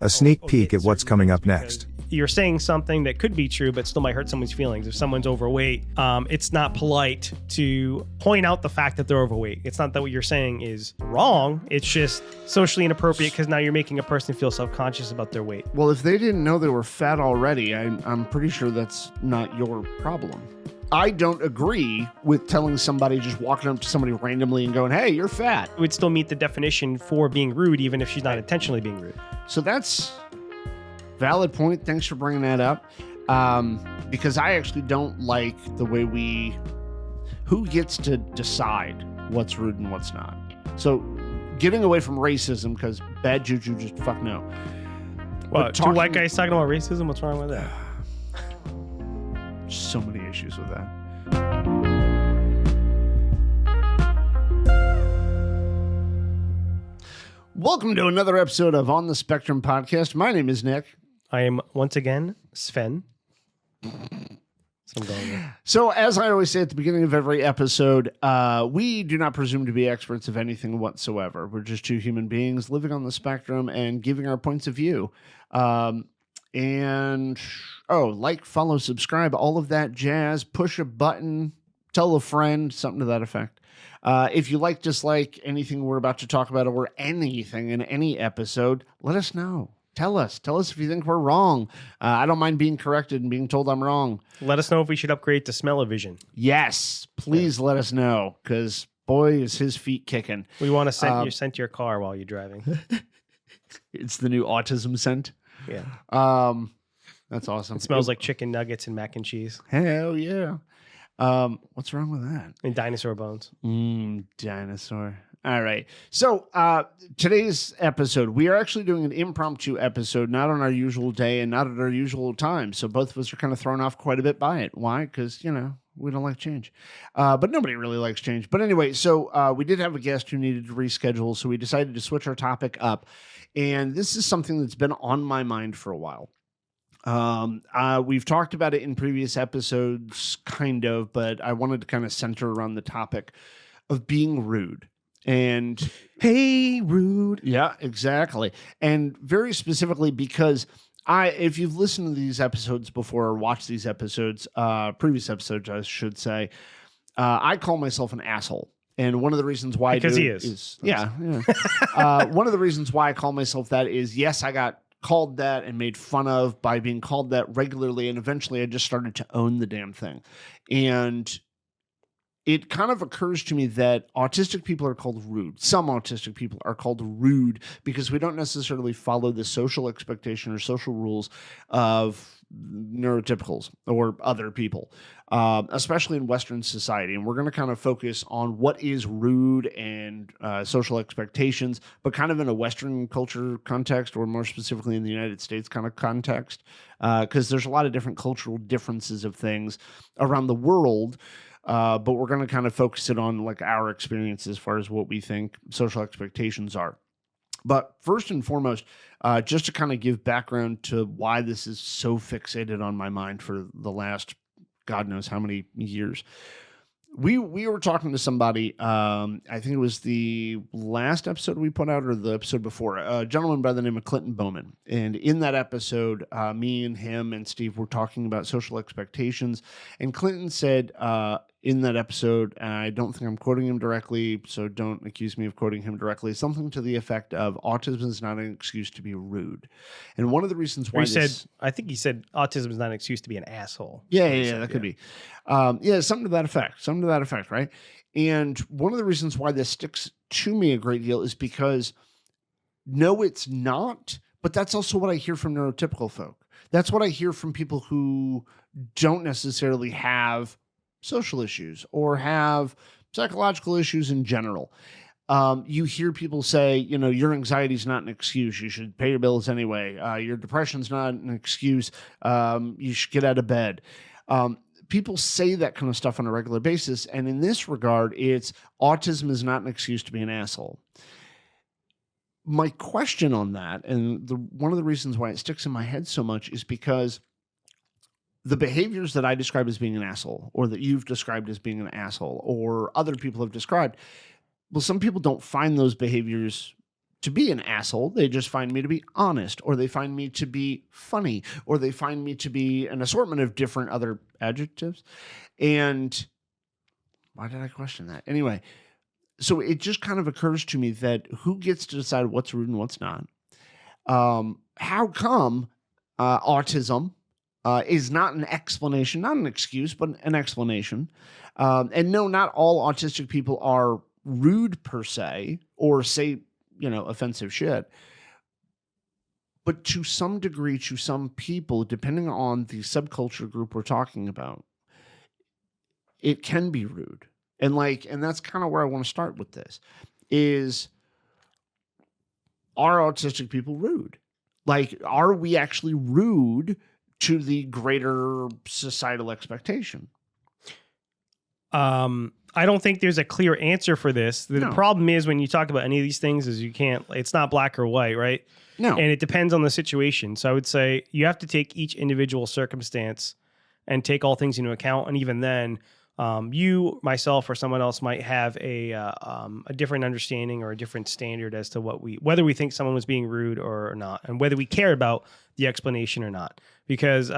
A sneak peek at what's coming up next. You're saying something that could be true, but still might hurt someone's feelings. If someone's overweight, it's not polite to point out the fact that they're overweight. It's not that what you're saying is wrong. It's just socially inappropriate because now you're making a person feel self-conscious about their weight. Well, if they didn't know they were fat already, I'm pretty sure that's not your problem. I don't agree with telling somebody, just walking up to somebody randomly and going, hey, you're fat. It would still meet the definition for being rude, even if she's not intentionally being rude. So that's valid point. Thanks for bringing that up. Because I actually don't like the way who gets to decide what's rude and what's not. So getting away from racism, because bad juju, just fuck no. What, two white guys talking about racism? What's wrong with that? So many issues with that. Welcome to another episode of On the Spectrum podcast. My name is Nick. I am once again Sven. So as I always say at the beginning of every episode, we do not presume to be experts of anything whatsoever. We're just two human beings living on the spectrum and giving our points of view. Like, follow, subscribe, all of that jazz. Push a button, tell a friend, something to that effect. If you like, dislike anything we're about to talk about or anything in any episode, let us know. Tell us if you think we're wrong. I don't mind being corrected and being told I'm wrong. Let us know if we should upgrade to smell-o-vision. Yes, please let us know, because boy, is his feet kicking. We want to scent your car while you're driving. It's the new autism scent. Yeah. That's awesome. It smells like chicken nuggets and mac and cheese. Hell yeah. What's wrong with that? And dinosaur bones. Dinosaur. All right. So today's episode, we are actually doing an impromptu episode, not on our usual day and not at our usual time. So both of us are kind of thrown off quite a bit by it. Why? Because, we don't like change. But nobody really likes change. But anyway, so we did have a guest who needed to reschedule. So we decided to switch our topic up. And this is something that's been on my mind for a while. We've talked about it in previous episodes, kind of, but I wanted to kind of center around the topic of being rude. And hey, rude. Yeah, exactly. And very specifically because if you've listened to these episodes before or watched these episodes, previous episodes, I should say, I call myself an asshole. And one of the reasons why because he is. One of the reasons why I call myself that is, yes, I got called that and made fun of by being called that regularly. And eventually I just started to own the damn thing. And it kind of occurs to me that autistic people are called rude. Some autistic people are called rude because we don't necessarily follow the social expectation or social rules of neurotypicals or other people, especially in Western society. And we're going to kind of focus on what is rude and social expectations, but kind of in a Western culture context, or more specifically in the United States kind of context, because there's a lot of different cultural differences of things around the world. But we're going to kind of focus it on like our experience as far as what we think social expectations are. But first and foremost, just to kind of give background to why this is so fixated on my mind for the last God knows how many years. We were talking to somebody, I think it was the last episode we put out or the episode before, a gentleman by the name of Clinton Bowman. And in that episode, me and him and Steve were talking about social expectations. And Clinton said in that episode, and I don't think I'm quoting him directly, so don't accuse me of quoting him directly, something to the effect of autism is not an excuse to be rude. And one of the reasons why I think he said autism is not an excuse to be an asshole. Yeah, that could be. Something to that effect, right? And one of the reasons why this sticks to me a great deal is because, no, it's not, but that's also what I hear from neurotypical folk. That's what I hear from people who don't necessarily have social issues or have psychological issues in general. You hear people say, your anxiety is not an excuse. You should pay your bills anyway. Your depression's not an excuse. You should get out of bed. People say that kind of stuff on a regular basis. And in this regard, it's autism is not an excuse to be an asshole. My question on that, and one of the reasons why it sticks in my head so much, is because the behaviors that I describe as being an asshole, or that you've described as being an asshole, or other people have described, well, some people don't find those behaviors to be an asshole. They just find me to be honest, or they find me to be funny, or they find me to be an assortment of different other adjectives. And why did I question that? Anyway, so it just kind of occurs to me that who gets to decide what's rude and what's not? How come autism is not an explanation, not an excuse, but an explanation? And no, not all autistic people are rude per se, or say, offensive shit. But to some degree, to some people, depending on the subculture group we're talking about, it can be rude. And that's kind of where I want to start with this is, are autistic people rude? Are we actually rude to the greater societal expectation? I don't think there's a clear answer for this. The problem is when you talk about any of these things is it's not black or white, right? No. And it depends on the situation. So I would say you have to take each individual circumstance and take all things into account. And even then, you, myself, or someone else might have a different understanding or a different standard as to whether we think someone was being rude or not, and whether we care about the explanation or not. Because,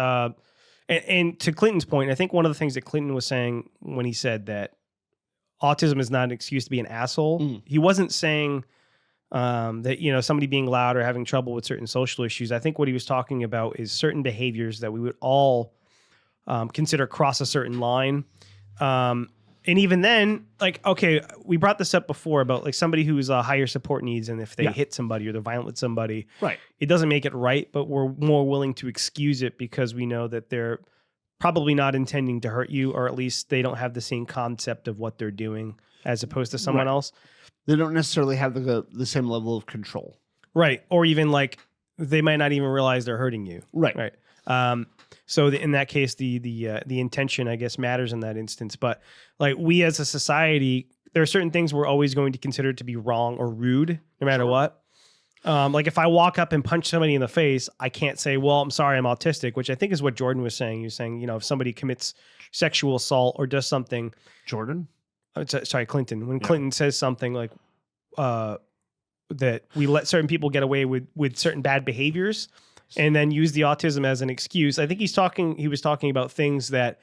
and to Clinton's point, I think one of the things that Clinton was saying when he said that autism is not an excuse to be an asshole, he wasn't saying that, somebody being loud or having trouble with certain social issues. I think what he was talking about is certain behaviors that we would all consider cross a certain line. And even then, okay, we brought this up before about somebody who's higher support needs, and if they hit somebody or they're violent with somebody, right, it doesn't make it right, but we're more willing to excuse it because we know that they're probably not intending to hurt you, or at least they don't have the same concept of what they're doing as opposed to someone else. They don't necessarily have the same level of control. Right. Or even they might not even realize they're hurting you. Right. Right. So in that case, the intention, I guess, matters in that instance. But we as a society, there are certain things we're always going to consider to be wrong or rude, no matter what. If I walk up and punch somebody in the face, I can't say, well, I'm sorry, I'm autistic, which I think is what Jordan was saying. He was saying, if somebody commits sexual assault or does something. Jordan? Sorry, Clinton. When Clinton says something that we let certain people get away with certain bad behaviors, and then use the autism as an excuse. I think he was talking about things that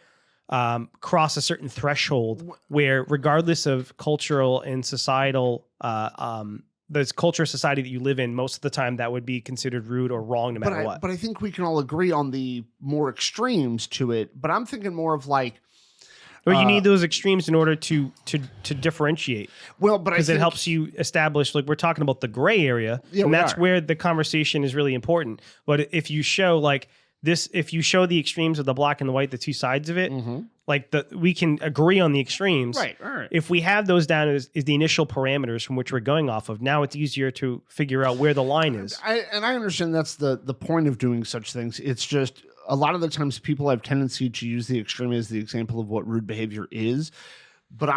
cross a certain threshold where, regardless of cultural and societal, the culture society that you live in, most of the time that would be considered rude or wrong no matter what. But I think we can all agree on the more extremes to it. But I'm thinking more of Well, you need those extremes in order to differentiate. Well, but because it helps you establish, we're talking about the gray area, and that's where the conversation is really important. But if you show if you show the extremes of the black and the white, the two sides of it, we can agree on the extremes. Right. All right. If we have those down as the initial parameters from which we're going off of, now it's easier to figure out where the line is. I understand that's the point of doing such things. It's just, a lot of the times people have tendency to use the extreme as the example of what rude behavior is. But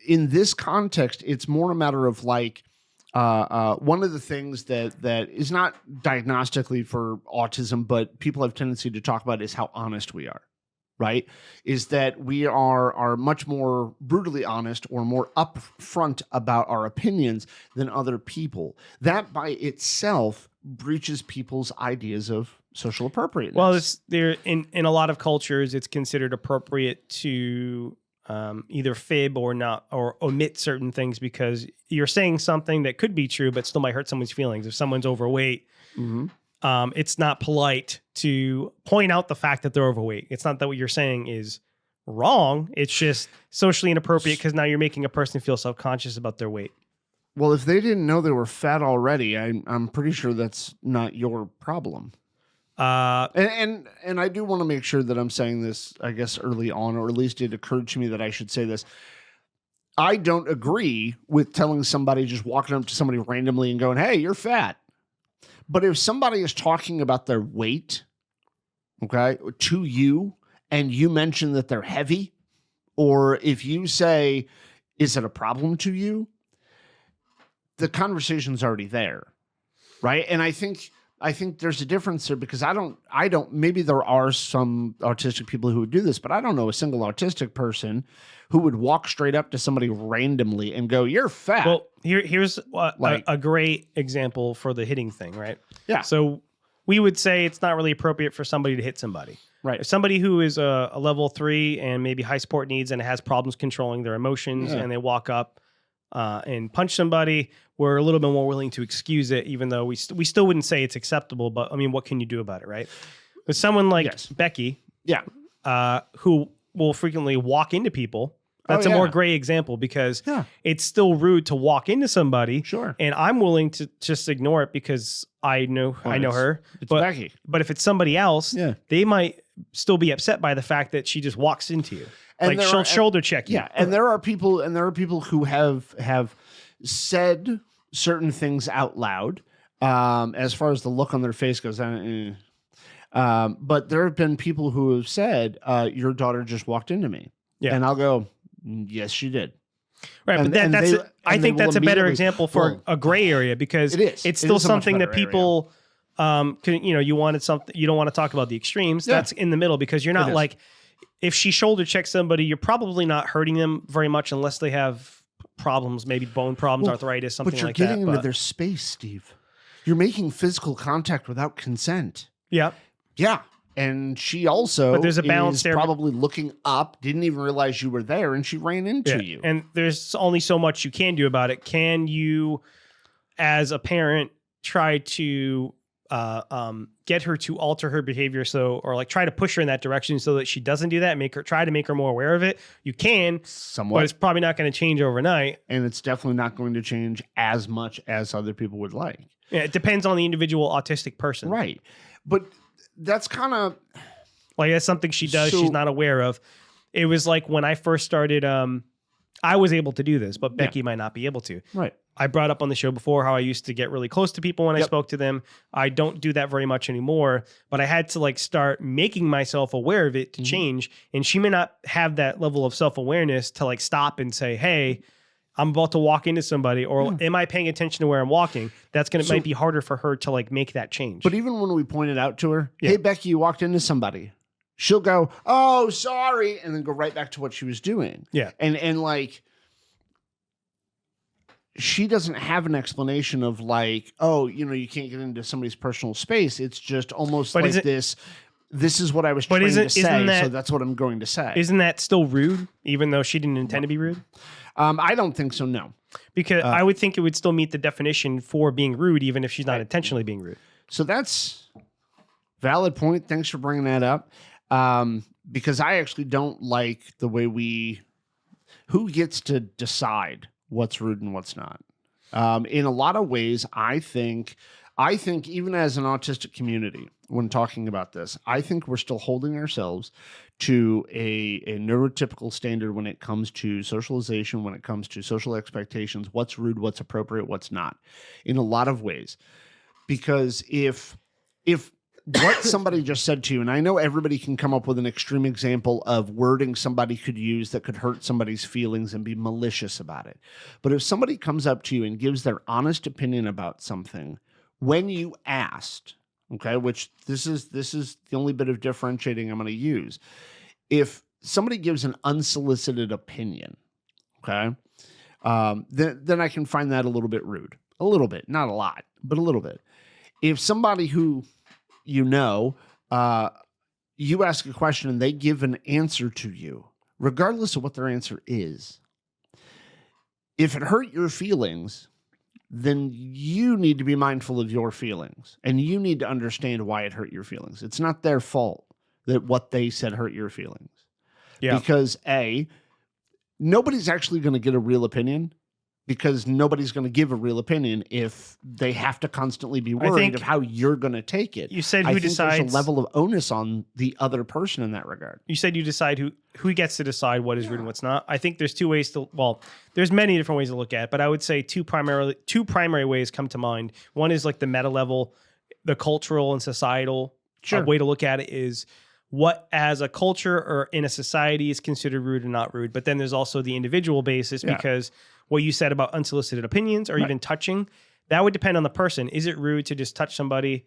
in this context, it's more a matter of one of the things that is not diagnostically for autism, but people have tendency to talk about is how honest we are, right? Is that we are much more brutally honest or more upfront about our opinions than other people. That by itself breaches people's ideas of social appropriateness. Well, in a lot of cultures, it's considered appropriate to either fib or not, or omit certain things because you're saying something that could be true, but still might hurt someone's feelings. If someone's overweight, it's not polite to point out the fact that they're overweight. It's not that what you're saying is wrong. It's just socially inappropriate because now you're making a person feel self-conscious about their weight. Well, if they didn't know they were fat already, I'm pretty sure that's not your problem. And I do want to make sure that I'm saying this, I guess, early on, or at least it occurred to me that I should say this. I don't agree with telling somebody, just walking up to somebody randomly and going, hey, you're fat. But if somebody is talking about their weight, okay, to you, and you mention that they're heavy, or if you say, is it a problem to you? The conversation's already there, right? And I think I think there's a difference there because I don't, maybe there are some autistic people who would do this, but I don't know a single autistic person who would walk straight up to somebody randomly and go, "You're fat." Well, here's a great example for the hitting thing, right? Yeah. So we would say it's not really appropriate for somebody to hit somebody. Right. If somebody who is a level 3 and maybe high support needs and has problems controlling their emotions and they walk up and punch somebody, we're a little bit more willing to excuse it, even though we still wouldn't say it's acceptable. But I mean, what can you do about it, right? With someone like Becky, who will frequently walk into people, that's a more gray example because it's still rude to walk into somebody. Sure. And I'm willing to just ignore it because I know her. It's Becky. But if it's somebody else, they might still be upset by the fact that she just walks into you. And like she'll shoulder check you. Yeah. And there are people who have said certain things out loud. As far as the look on their face goes, but there have been people who have said, your daughter just walked into me. Yeah. And I'll go, yes, she did. Right. But I think that's a better example for a gray area because it's still something that people, you wanted something, you don't want to talk about the extremes. That's in the middle because you're not like, if she shoulder checks somebody, you're probably not hurting them very much unless they have problems, maybe bone problems, arthritis, something like that. But you're getting into their space, Steve. You're making physical contact without consent. Yeah. Yeah. And she also but there's a balance there. Probably looking up, didn't even realize you were there, and she ran into you. And there's only so much you can do about it. Can you, as a parent, try to get her to alter her behavior or like try to push her in that direction so that she doesn't do that, try to make her more aware of it? You can, somewhat, but it's probably not going to change overnight. And it's definitely not going to change as much as other people would like. Yeah, it depends on the individual autistic person. Right. But that's kind of like that's something she does she's not aware of. It was like when I first started, I was able to do this, but Becky might not be able to. Right. I brought up on the show before how I used to get really close to people when I spoke to them. I don't do that very much anymore, but I had to like start making myself aware of it to change. And she may not have that level of self-awareness to like stop and say, hey, I'm about to walk into somebody, or am I paying attention to where I'm walking? That's going to might be harder for her to like make that change. But even when we pointed out to her, hey, Becky, you walked into somebody, she'll go, oh, sorry. And then go right back to what she was doing. Yeah. And like, she doesn't have an explanation of like, oh, you can't get into somebody's personal space. It's just almost like this is what I was trying to say, so that's what I'm going to say. Isn't that still rude, even though she didn't intend to be rude? I don't think so, no. Because I would think it would still meet the definition for being rude, even if she's not intentionally being rude. So that's valid point. Thanks for bringing that up. Because I actually don't like the way who gets to decide what's rude and what's not. In a lot of ways, I think even as an autistic community, when talking about this, I think we're still holding ourselves to a neurotypical standard when it comes to socialization, when it comes to social expectations, what's rude, what's appropriate, what's not, in a lot of ways. Because if what somebody just said to you, and I know everybody can come up with an extreme example of wording somebody could use that could hurt somebody's feelings and be malicious about it. But if somebody comes up to you and gives their honest opinion about something, when you asked, okay, which this is the only bit of differentiating I'm going to use. If somebody gives an unsolicited opinion, okay, then I can find that a little bit rude. A little bit, not a lot, but a little bit. If somebody who you ask a question and they give an answer to you, regardless of what their answer is, if it hurt your feelings, then you need to be mindful of your feelings and you need to understand why it hurt your feelings. It's not their fault that what they said hurt your feelings. Yeah. Because nobody's actually going to get a real opinion, because nobody's going to give a real opinion if they have to constantly be worried of how you're going to take it. You said who decides. There's a level of onus on the other person in that regard. You said you decide who gets to decide what is rude and what's not. I think there's two ways there's many different ways to look at it, but I would say two primary ways come to mind. One is like the meta level, the cultural and societal way to look at it is what as a culture or in a society is considered rude and not rude. But then there's also the individual basis, because what you said about unsolicited opinions or even touching, that would depend on the person. Is it rude to just touch somebody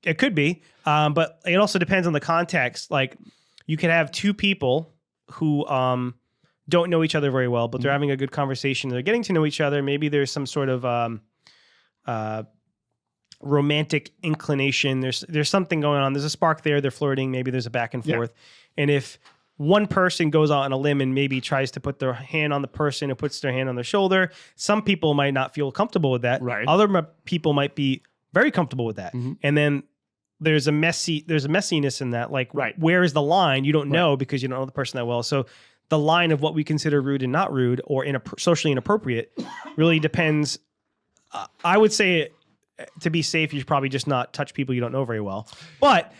It could be, but it also depends on the context. Like, you could have two people who don't know each other very well, but they're having a good conversation. They're getting to know each other. Maybe there's some sort of romantic inclination. There's something going on. There's a spark there. They're flirting. Maybe there's a back and forth. And if one person goes out on a limb and maybe tries to put their hand on the person who puts their hand on their shoulder, some people might not feel comfortable with that. Right. Other people might be very comfortable with that. And then there's a messiness in that. Like, where is the line? You don't know because you don't know the person that well. So the line of what we consider rude and not rude or socially inappropriate really depends. I would say, to be safe, you should probably just not touch people you don't know very well. But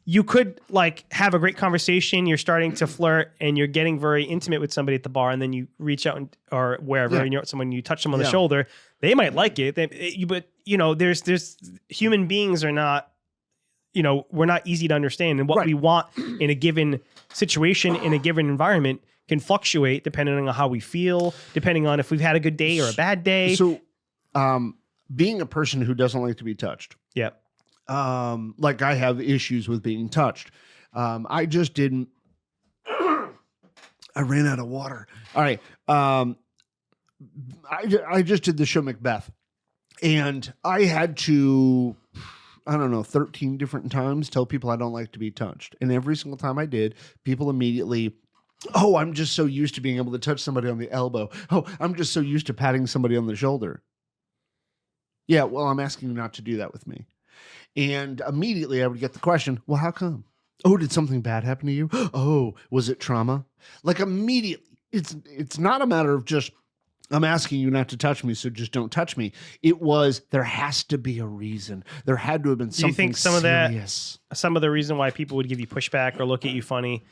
you could like have a great conversation. You're starting to flirt and you're getting very intimate with somebody at the bar, and then you reach out or wherever, and you touch them on the shoulder. They might like it, but there's human beings are not. We're not easy to understand, and what we want in a given situation, in a given environment, can fluctuate depending on how we feel, depending on if we've had a good day or a bad day. So, being a person who doesn't like to be touched. Yep. Like I have issues with being touched. I just didn't. I ran out of water. All right. I just did the show Macbeth, and I had to, 13 different times tell people I don't like to be touched. And every single time I did, people immediately, oh, I'm just so used to being able to touch somebody on the elbow. Oh, I'm just so used to patting somebody on the shoulder. Yeah, well, I'm asking you not to do that with me. And immediately I would get the question, well, how come? Oh, did something bad happen to you? Oh, was it trauma? Like immediately, it's not a matter of just, I'm asking you not to touch me, so just don't touch me. It was, there has to be a reason. There had to have been something. Do you think some of the reason why people would give you pushback or look at you funny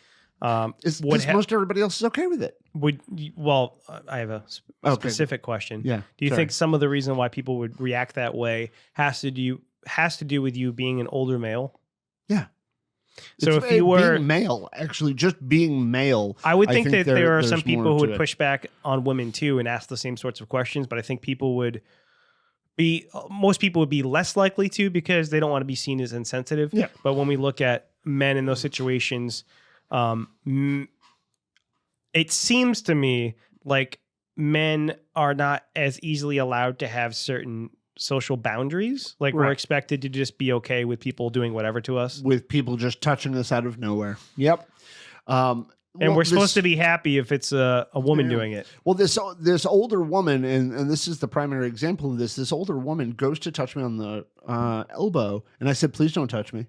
is most everybody else is okay with it? I have a specific question. Yeah. Do you think some of the reason why people would react that way has to do with you being an older male? Yeah. So if you were being male, actually just being male, I would think that there are some people who would push back on women too and ask the same sorts of questions, but I think most people would be less likely to because they don't want to be seen as insensitive. Yeah. But when we look at men in those situations, it seems to me like men are not as easily allowed to have certain social boundaries. Like we're expected to just be okay with people doing whatever to us. With people just touching us out of nowhere. Yep. And we're supposed to be happy if it's a woman doing it. Well, this older woman, and this is the primary example of this, this older woman goes to touch me on the elbow, and I said, please don't touch me.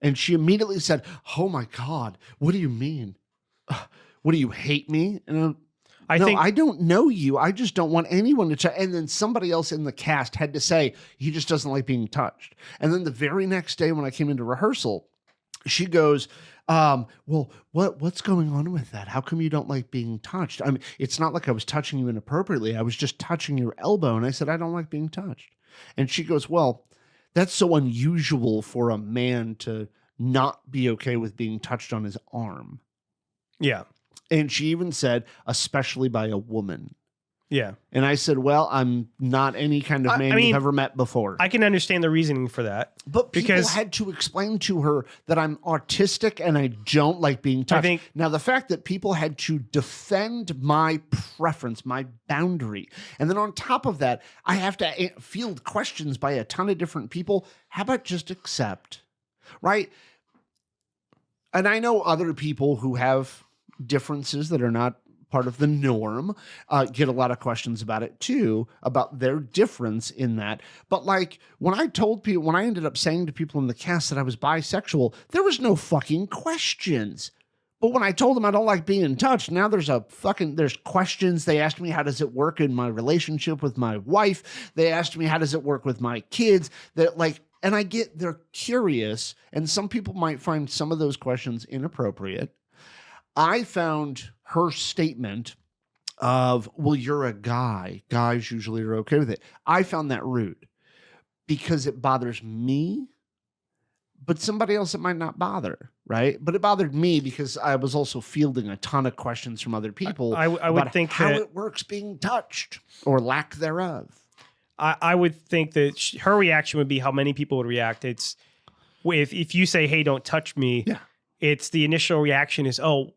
And she immediately said, oh my God, what do you mean? What, do you hate me? And I don't know you. I just don't want anyone to touch. And then somebody else in the cast had to say, he just doesn't like being touched. And then the very next day when I came into rehearsal, she goes, well, what's going on with that? How come you don't like being touched? I mean, it's not like I was touching you inappropriately. I was just touching your elbow. And I said, I don't like being touched. And she goes, well, that's so unusual for a man to not be okay with being touched on his arm. Yeah. And she even said, especially by a woman. Yeah. And I said, well, I'm not any kind of man you've ever met before. I can understand the reasoning for that. But people had to explain to her that I'm autistic and I don't like being touched. Now, the fact that people had to defend my preference, my boundary, and then on top of that, I have to field questions by a ton of different people. How about just accept? Right? And I know other people who have differences that are not part of the norm, get a lot of questions about it too, about their difference in that. But like when I ended up saying to people in the cast that I was bisexual, there was no fucking questions. But when I told them I don't like being touched, now there's questions. They asked me, how does it work in my relationship with my wife? They asked me, how does it work with my kids? And I get they're curious, and some people might find some of those questions inappropriate. I found her statement of, well, you're a guy. Guys usually are okay with it. I found that rude because it bothers me, but somebody else it might not bother, right? But it bothered me because I was also fielding a ton of questions from other people I would think how it works being touched or lack thereof. I would think that her reaction would be how many people would react. It's if you say, "Hey, don't touch me." Yeah. It's the initial reaction is, "Oh,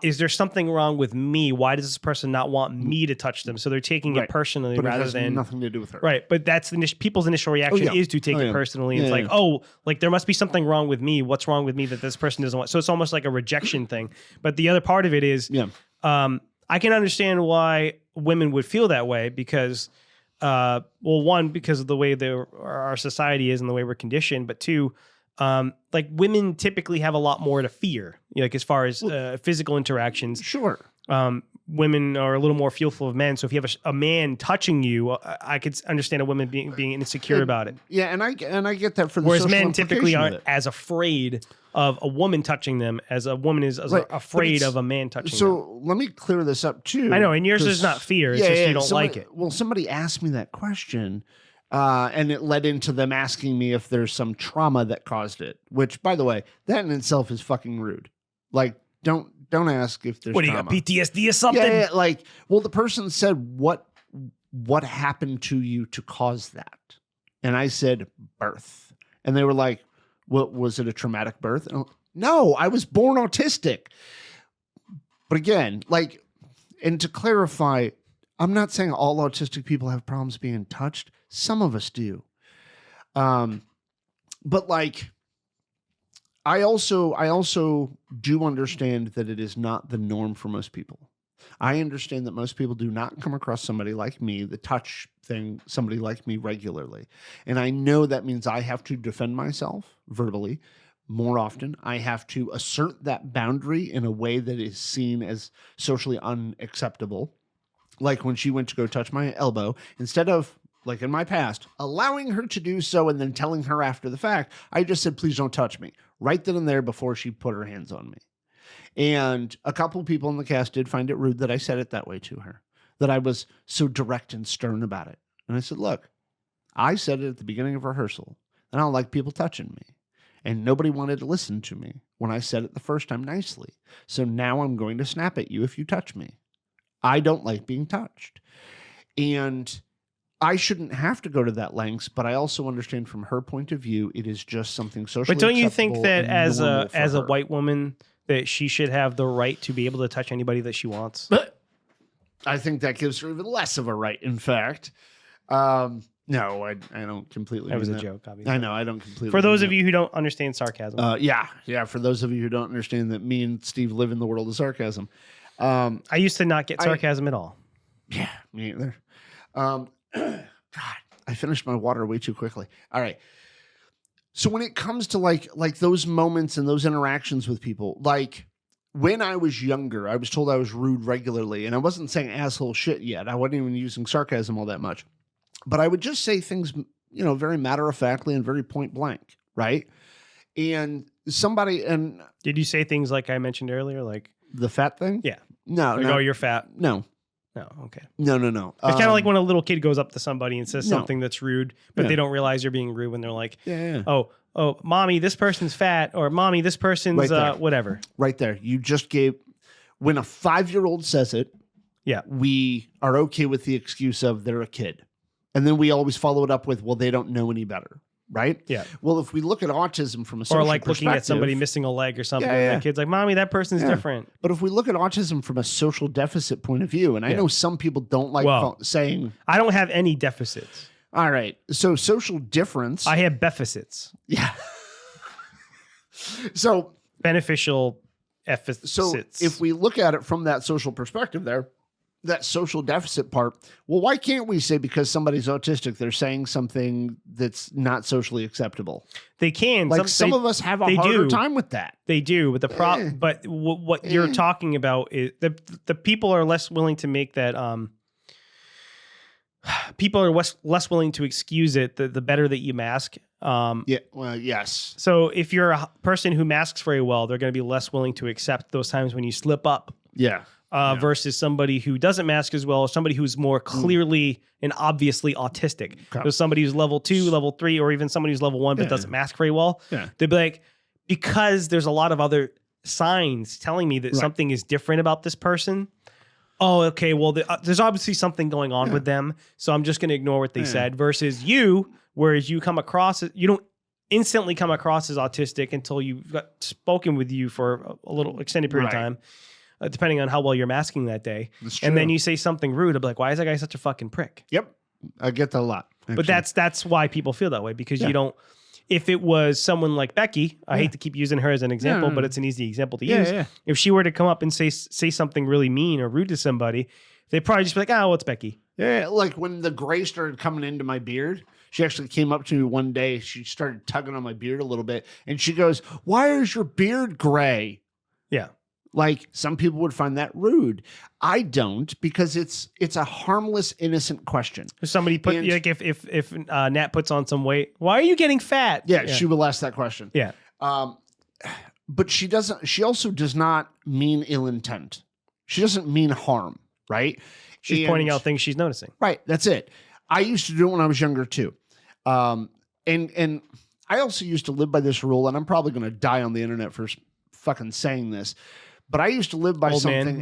is there something wrong with me? Why does this person not want me to touch them?" So they're taking it personally but rather it has than nothing to do with her. Right, but that's people's initial reaction is to take it personally. It's like, oh, like there must be something wrong with me. What's wrong with me that this person doesn't want? So it's almost like a rejection thing. But the other part of it is, I can understand why women would feel that way because, well, one, because of the way our society is and the way we're conditioned, but two, like women typically have a lot more to fear, like as far as physical interactions. Sure. Women are a little more fearful of men. So if you have a man touching you, I could understand a woman being insecure about it. Yeah, and I get that for the whereas social men typically implication aren't as afraid of a woman touching them as a woman is afraid of a man touching them. So let me clear this up too. I know, and yours is not fear. It's just you don't like it. Well, somebody asked me that question, and it led into them asking me if there's some trauma that caused it. Which, by the way, that in itself is fucking rude. Like, don't ask if there's. What do you trauma. got, PTSD or something? Yeah, like, well, the person said, what happened to you to cause that? And I said, birth. And they were like, what, was it a traumatic birth? And no, I was born autistic. But again, like, and to clarify, I'm not saying all autistic people have problems being touched. Some of us do. But like, I also do understand that it is not the norm for most people. I understand that most people do not come across somebody like me, the touch thing, somebody like me regularly. And I know that means I have to defend myself verbally more often. I have to assert that boundary in a way that is seen as socially unacceptable. Like when she went to go touch my elbow, instead of, like in my past, allowing her to do so and then telling her after the fact, I just said, please don't touch me. Right then and there before she put her hands on me. And a couple of people in the cast did find it rude that I said it that way to her, that I was so direct and stern about it. And I said, look, I said it at the beginning of rehearsal, and I don't like people touching me. And nobody wanted to listen to me when I said it the first time nicely. So now I'm going to snap at you if you touch me. I don't like being touched. And I shouldn't have to go to that lengths, but I also understand from her point of view, it is just something socially acceptable. But don't you think that as a her. white woman, that she should have the right to be able to touch anybody that she wants? But I think that gives her even less of a right, in fact. No, I don't completely. That was a joke, obviously. I know, I don't completely. For those of you who don't understand sarcasm. Yeah. For those of you who don't understand that me and Steve live in the world of sarcasm. I used to not get sarcasm at all. Yeah, me either. God, I finished my water way too quickly. All right. So when it comes to like those moments and those interactions with people, like when I was younger, I was told I was rude regularly, and I wasn't saying asshole shit yet. I wasn't even using sarcasm all that much, but I would just say things, very matter-of-factly and very point blank. Right. And did you say things like I mentioned earlier? Like the fat thing? Yeah. No. Like, oh, you're fat. No. No, okay. No. It's kind of like when a little kid goes up to somebody and says something that's rude, but they don't realize you're being rude when they're like, oh, mommy, this person's fat, or mommy, this person's whatever. Right there. You just gave, when a 5-year-old says it, we are okay with the excuse of they're a kid. And then we always follow it up with, well, they don't know any better. Right? Yeah. Well, if we look at autism from a social or like looking at somebody missing a leg or something, and the kid's like, mommy, that person's different. But if we look at autism from a social deficit point of view, and I know some people don't like saying, I don't have any deficits. All right. So social difference. I have deficits. Yeah. So beneficial deficits. So if we look at it from that social perspective there, that social deficit part, well, why can't we say because somebody's autistic, they're saying something that's not socially acceptable? They can. Like some of us have a harder time with that. They do, but the problem, but what you're talking about is the people are less willing to make that. People are less willing to excuse it. The better that you mask. Yeah. Well, yes. So if you're a person who masks very well, they're going to be less willing to accept those times when you slip up. Yeah. Versus somebody who doesn't mask as well, or somebody who's more clearly and obviously autistic. Okay. So somebody who's level 2, level 3, or even somebody who's level 1 but doesn't mask very well. Yeah. They'd be like, because there's a lot of other signs telling me that something is different about this person, oh, okay, well, there's obviously something going on with them, so I'm just going to ignore what they said. Versus you, whereas you come across, you don't instantly come across as autistic until you've got spoken with you for a little extended period of time, depending on how well you're masking that day. And then you say something rude, I'll be like, why is that guy such a fucking prick? Yep. I get that a lot. Actually. But that's why people feel that way, because you don't. If it was someone like Becky, I hate to keep using her as an example, but it's an easy example to use. Yeah. If she were to come up and say something really mean or rude to somebody, they'd probably just be like, oh, well, it's Becky. Yeah, like when the gray started coming into my beard, she actually came up to me one day. She started tugging on my beard a little bit, and she goes, why is your beard gray? Yeah. Like, some people would find that rude. I don't, because it's a harmless, innocent question. If somebody like if Nat puts on some weight, why are you getting fat? Yeah, she will ask that question. Yeah. But she also does not mean ill intent. She doesn't mean harm, right? She's pointing out things she's noticing. Right, that's it. I used to do it when I was younger too. And I also used to live by this rule, and I'm probably going to die on the internet for fucking saying this. But I used to live by something.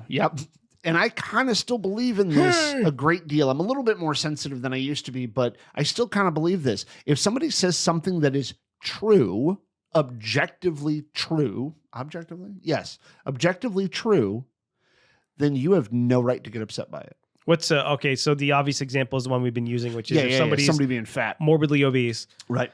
Yep. And I kind of still believe in this a great deal. I'm a little bit more sensitive than I used to be, but I still kind of believe this. If somebody says something that is true, objectively true, objectively true, then you have no right to get upset by it. What's okay? So the obvious example is the one we've been using, which is if somebody being fat, morbidly obese, right?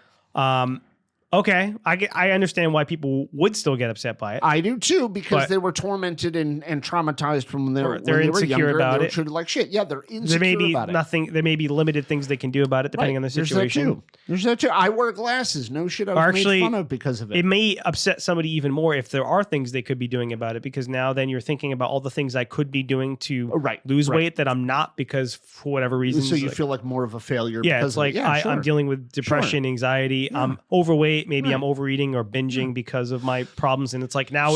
Okay, I understand why people would still get upset by it. I do too, because they were tormented and traumatized from when they were insecure younger, about they were it. treated like shit. Yeah, they're insecure there may be about nothing. There may be limited things they can do about it, depending on the situation. There's that too. I wear glasses. No shit. I was made fun of because of it. It may upset somebody even more if there are things they could be doing about it, because now then you're thinking about all the things I could be doing to lose weight that I'm not, because for whatever reason. So you feel like more of a failure. Yeah, it's like I'm dealing with depression, anxiety. Yeah. I'm overweight. Maybe I'm overeating or binging because of my problems, and it's like now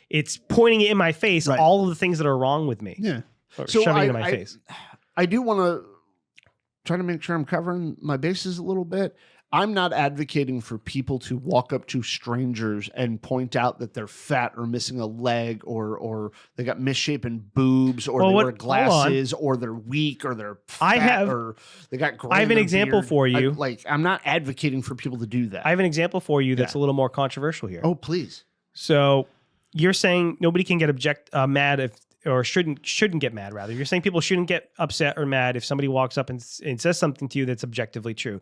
it's pointing it in my face all of the things that are wrong with me. Yeah, so shoving it in my face. I do want to try to make sure I'm covering my bases a little bit. I'm not advocating for people to walk up to strangers and point out that they're fat or missing a leg or they got misshapen boobs or they wear glasses or they're weak or they're fat or they got gray. I have an example for you. I'm not advocating for people to do that. I have an example for you that's a little more controversial here. Oh, please. So you're saying nobody can get mad if, or shouldn't get mad, rather. You're saying people shouldn't get upset or mad if somebody walks up and says something to you that's objectively true.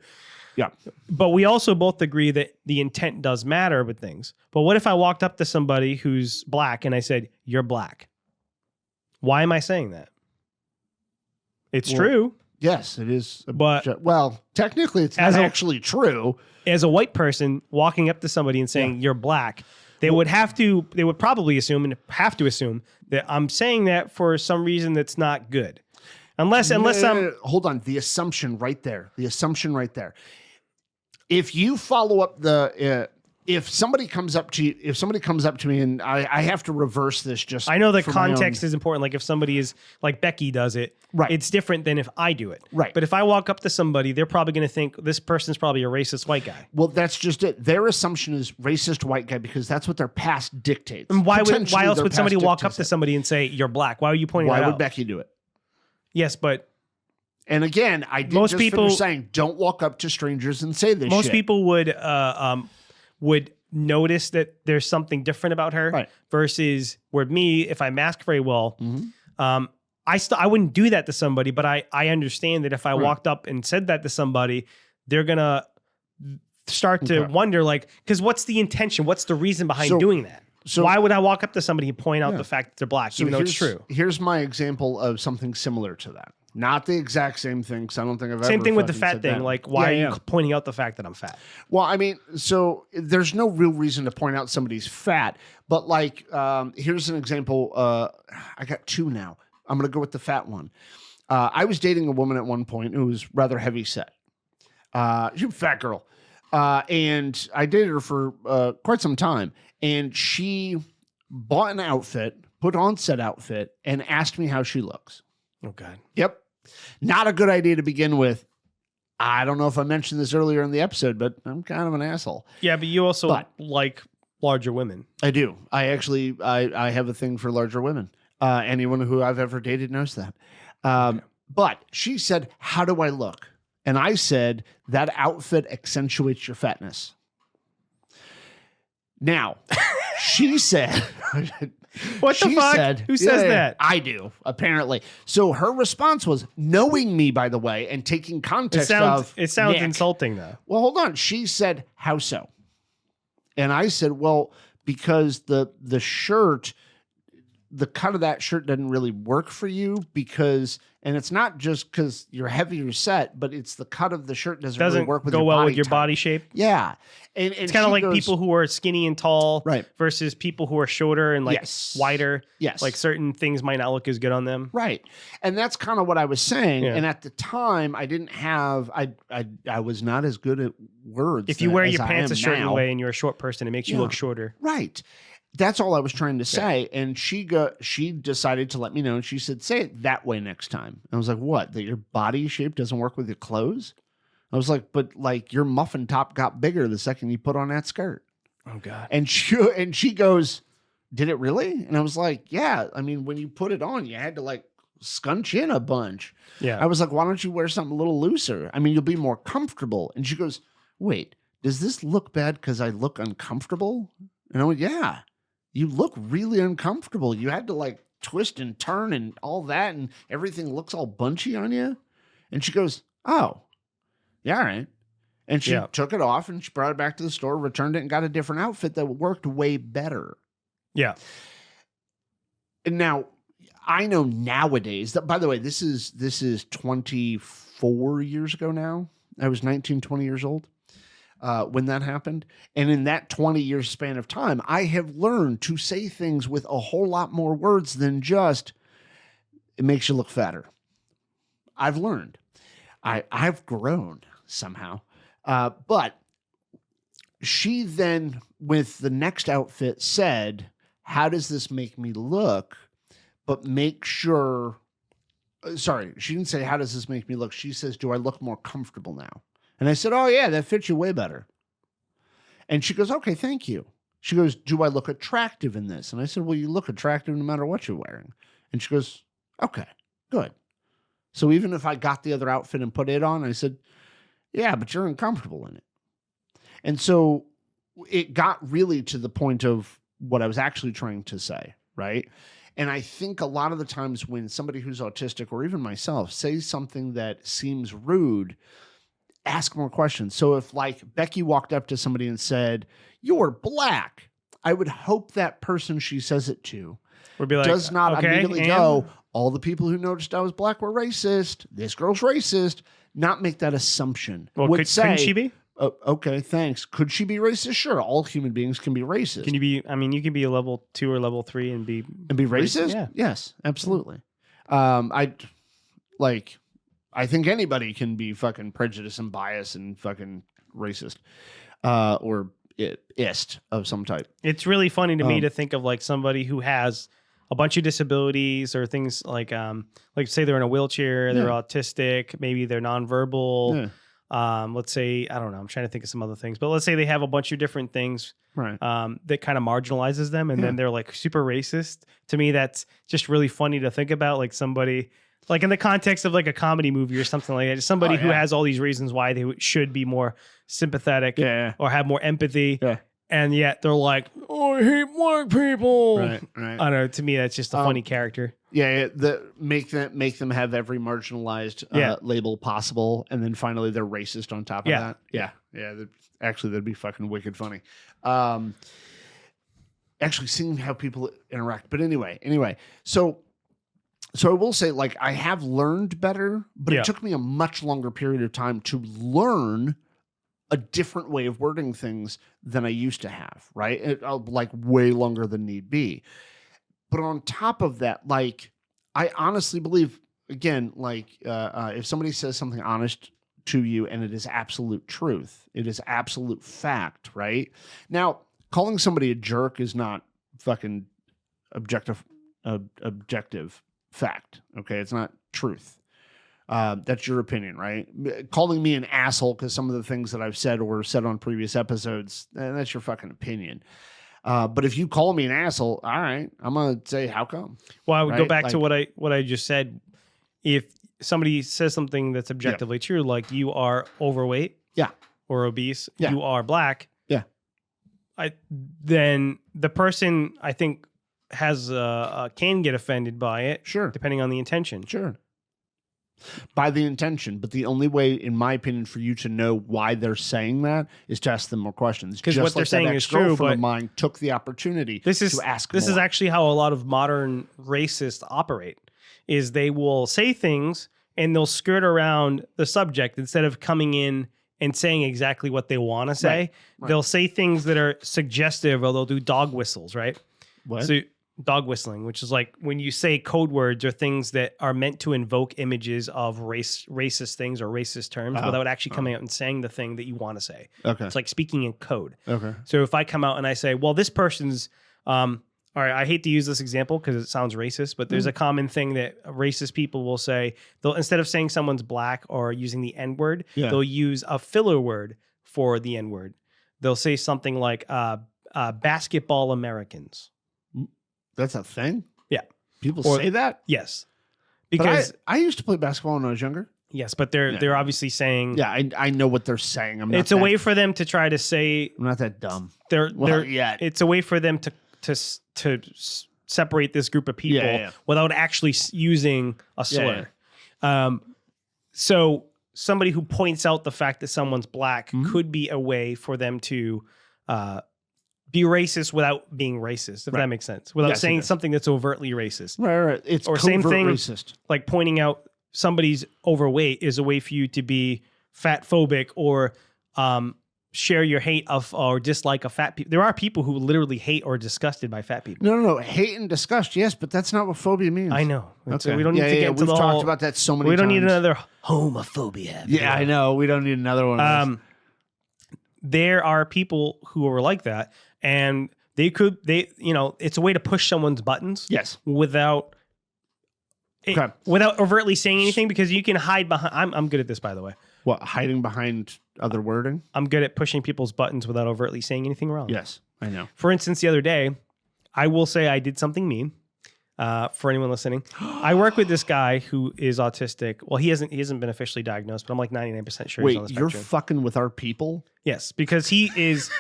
Yeah. But we also both agree that the intent does matter with things. But what if I walked up to somebody who's black and I said, "You're black"? Why am I saying that? It's true. Yes, it is. But technically it's not actually true. As a white person walking up to somebody and saying, "You're black," they would probably assume that I'm saying that for some reason that's not good. Unless I'm hold on, the assumption right there. If you follow up if somebody comes up to me and I have to reverse this just. I know the context is important. Like if somebody is like Becky does it, it's different than if I do it. Right. But if I walk up to somebody, they're probably going to think this person's probably a racist white guy. Well, that's just it. Their assumption is racist white guy because that's what their past dictates. And why else would somebody walk up to somebody and say, "You're black"? Why are you pointing that out? Why would Becky do it? Yes, but. And again, I did most just people saying, don't walk up to strangers and say this. Most people would notice that there's something different about her, versus with me, if I mask very well, I wouldn't do that to somebody. But I understand that if I walked up and said that to somebody, they're gonna start to wonder, like, because what's the intention? What's the reason behind doing that? So why would I walk up to somebody and point out the fact that they're black, even though it's true? Here's my example of something similar to that. Not the exact same thing, because I don't think I've ever. Same thing with the fat thing. Like, why are you pointing out the fact that I'm fat? Well, I mean, so there's no real reason to point out somebody's fat. But like, here's an example. I got two now. I'm going to go with the fat one. I was dating a woman at one point who was rather heavy set. She's a fat girl. And I dated her for quite some time. And she bought an outfit, put on said outfit, and asked me how she looks. Oh, God. Yep. Not a good idea to begin with. I don't know if I mentioned this earlier in the episode, but I'm kind of an asshole. Yeah, but you also like larger women. I do. I have a thing for larger women. Anyone who I've ever dated knows that. But she said, how do I look? And I said, that outfit accentuates your fatness. Now, she said, what the fuck? Who says that? I do, apparently. So her response was, knowing me, by the way, and taking context it sounds Nick. insulting, though. Well, hold on. She said, how so? And I said, well, because the shirt, the cut of that shirt doesn't really work for you because, and it's not just because you're heavier set, but it's the cut of the shirt doesn't really work with go your well body with your type. body shape. Yeah. And it's kind of like people who are skinny and tall right. versus people who are shorter and like wider. Yes. Like certain things might not look as good on them. Right. And that's kind of what I was saying. Yeah. And at the time I didn't have, I was not as good at words. If you wear your pants a certain way and you're a short person, it makes you look shorter. Right. That's all I was trying to say. And she decided to let me know. And she said, say it that way next time. I was like, what? That your body shape doesn't work with your clothes? I was like, but like your muffin top got bigger the second you put on that skirt. Oh God. And she goes, did it really? And I was like, yeah. I mean, when you put it on, you had to like scunch in a bunch. Yeah. I was like, why don't you wear something a little looser? I mean, you'll be more comfortable. And she goes, wait, does this look bad because I look uncomfortable? And I went, yeah, you look really uncomfortable. You had to like twist and turn and all that, and everything looks all bunchy on you. And she goes, oh, yeah, all right. And she took it off and she brought it back to the store, returned it, and got a different outfit that worked way better. Yeah. And now I know nowadays that, by the way, this is 24 years ago now. I was 19, 20 years old when that happened. And in that 20-year span of time, I have learned to say things with a whole lot more words than just, it makes you look fatter. I've learned. I've grown somehow. But she then, with the next outfit, said, how does this make me look? But make sure, sorry, she didn't say, how does this make me look? She says, do I look more comfortable now? And I said, oh yeah, that fits you way better. And she goes, okay, thank you. She goes, do I look attractive in this? And I said, well, you look attractive no matter what you're wearing. And she goes, okay, good. So even if I got the other outfit and put it on, I said, yeah, but you're uncomfortable in it. And so it got really to the point of what I was actually trying to say, right? And I think a lot of the times when somebody who's autistic, or even myself, says something that seems rude, ask more questions. So if like Becky walked up to somebody and said, you're black, I would hope that person she says it to would be like, does not okay, immediately go, all the people who noticed I was black were racist. This girl's racist. Not make that assumption. Well, couldn't she be? Okay, thanks. Could she be racist? Sure. All human beings can be racist. Can you be, I mean, you can be a level 2 or level 3 and be racist? Yeah. Yes, absolutely. I think anybody can be fucking prejudiced and biased and fucking racist, or ist of some type. It's really funny to me to think of like somebody who has a bunch of disabilities or things like say they're in a wheelchair, they're autistic, maybe they're nonverbal. Yeah. Let's say, I don't know, I'm trying to think of some other things, but let's say they have a bunch of different things right. That kind of marginalizes them. And then they're like super racist. To me, that's just really funny to think about, like somebody, like in the context of like a comedy movie or something like that, somebody who has all these reasons why they should be more sympathetic or have more empathy. Yeah. And yet they're like, oh, I hate black people. Right. I don't know. To me, that's just a funny character. Yeah. Make them have every marginalized label possible. And then finally they're racist on top of that. Yeah. Yeah. That'd be fucking wicked funny. Actually seeing how people interact. But anyway. So I will say, like, I have learned better, but it took me a much longer period of time to learn a different way of wording things than I used to have, right? Like way longer than need be. But on top of that, like, I honestly believe, again, like, if somebody says something honest to you and it is absolute truth, it is absolute fact, right? Now, calling somebody a jerk is not fucking objective fact, okay? It's not truth. That's your opinion, right? Calling me an asshole because some of the things that I've said or said on previous episodes, that's your fucking opinion. But if you call me an asshole, all right, I'm gonna say how come. Well, I would go Right? back to Like- what I just said. If somebody says something that's objectively true, like you are overweight, Yeah. or obese, Yeah. you are black, Yeah. then the person I think has can get offended by it, Sure. depending on the intention. Sure. By the intention, but the only way, in my opinion, for you to know why they're saying that is to ask them more questions. 'Cause Just what they're like saying that is true, ex-girlfriend but of mine took the opportunity to ask this is more. actually how a lot of modern racists operate. Is they will say things and they'll skirt around the subject instead of coming in and saying exactly what they want to say. Right. They'll say things that are suggestive, or they'll do dog whistles, right? What? So dog whistling, which is like when you say code words or things that are meant to invoke images of racist things or racist terms without actually coming out and saying the thing that you want to say. Okay. It's like speaking in code. Okay. So if I come out and I say, well, this person's, all right, I hate to use this example because it sounds racist, but there's a common thing that racist people will say. They'll, instead of saying someone's black or using the N word, Yeah. they'll use a filler word for the N word. They'll say something like basketball Americans. That's a thing? Yeah. People Or- say that? Yes. But Because I used to play basketball when I was younger. yes, but they're obviously saying Yeah, I know what they're saying. I'm not it's a way for them to try to say I'm not that dumb. they're Yeah. it's a way for them to separate this group of people Yeah. without actually using a slur. So somebody who points out the fact that someone's black could be a way for them to be racist without being racist, if Right. that makes sense. Without Yes, it saying does. something that's overtly racist. Right. It's Or same covert thing- racist. Like pointing out somebody's overweight is a way for you to be fat phobic or share your hate of or dislike of fat people. There are people who literally hate or are disgusted by fat people. No. Hate and disgust, yes, but that's not what phobia means. I know. So Okay. we don't need to get into We've the talked whole, about that so many we times. don't need another homophobia. Yeah, I know. We don't need another one of those. There are people who are like that, and it's a way to push someone's buttons. Yes. Without Okay. without overtly saying anything, because you can hide behind. I'm good at this, by the way. What, hiding behind other wording? I'm good at pushing people's buttons without overtly saying anything wrong. Yes, I know. For instance, the other day, I will say I did something mean. For anyone listening, I work with this guy who is autistic. Well, he hasn't been officially diagnosed, but I'm like 99% sure he's on Wait, the you're spectrum. fucking with our people? Yes, because he is.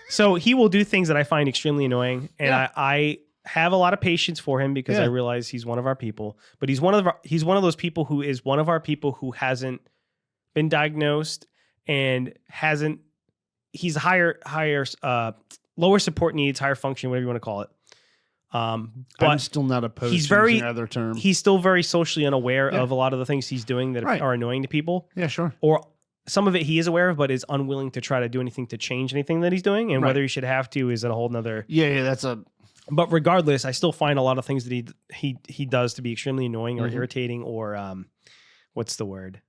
So he will do things that I find extremely annoying, and Yeah. I have a lot of patience for him because I Yeah. realize he's one of our people. But he's one of those people who is one of our people who hasn't been diagnosed and hasn't. He's higher, lower support needs, higher function, whatever you want to call it. I'm But still not opposed he's to very- using other term. he's still very socially unaware Yeah. of a lot of the things he's doing that Right. are annoying to people, Yeah, sure. or some of it he is aware of, but is unwilling to try to do anything to change anything that he's doing. And Right. whether he should have to is a whole nother. Yeah, that's a... But regardless, I still find a lot of things that he does to be extremely annoying or Mhm. irritating or what's the word?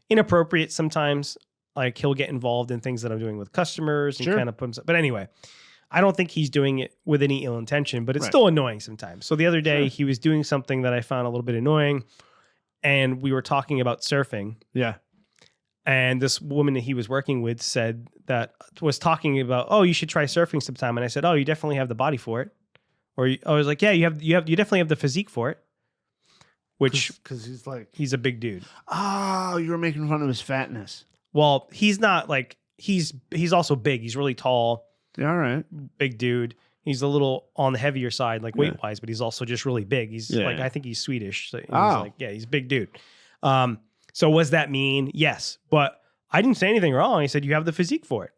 Inappropriate sometimes. Like he'll get involved in things that I'm doing with customers and Sure. kind of put himself. But anyway, I don't think he's doing it with any ill intention, but it's Right. still annoying sometimes. So the other day Sure. he was doing something that I found a little bit annoying, and we were talking about surfing. Yeah. And this woman that he was working with was talking about, oh, you should try surfing sometime. And I said, oh, you definitely have the body for it. I was like, yeah, you definitely have the physique for it. Which Because he's like... he's a big dude. Oh, you were making fun of his fatness. Well, he's not like he's also big. He's really tall, Yeah, all right. big dude. He's a little on the heavier side, like Yeah. weight wise, but he's also just really big. He's Yeah. like, I think he's Swedish. So he's Oh. like, yeah, he's a big dude. So was that mean? Yes, but I didn't say anything wrong. I said you have the physique for it.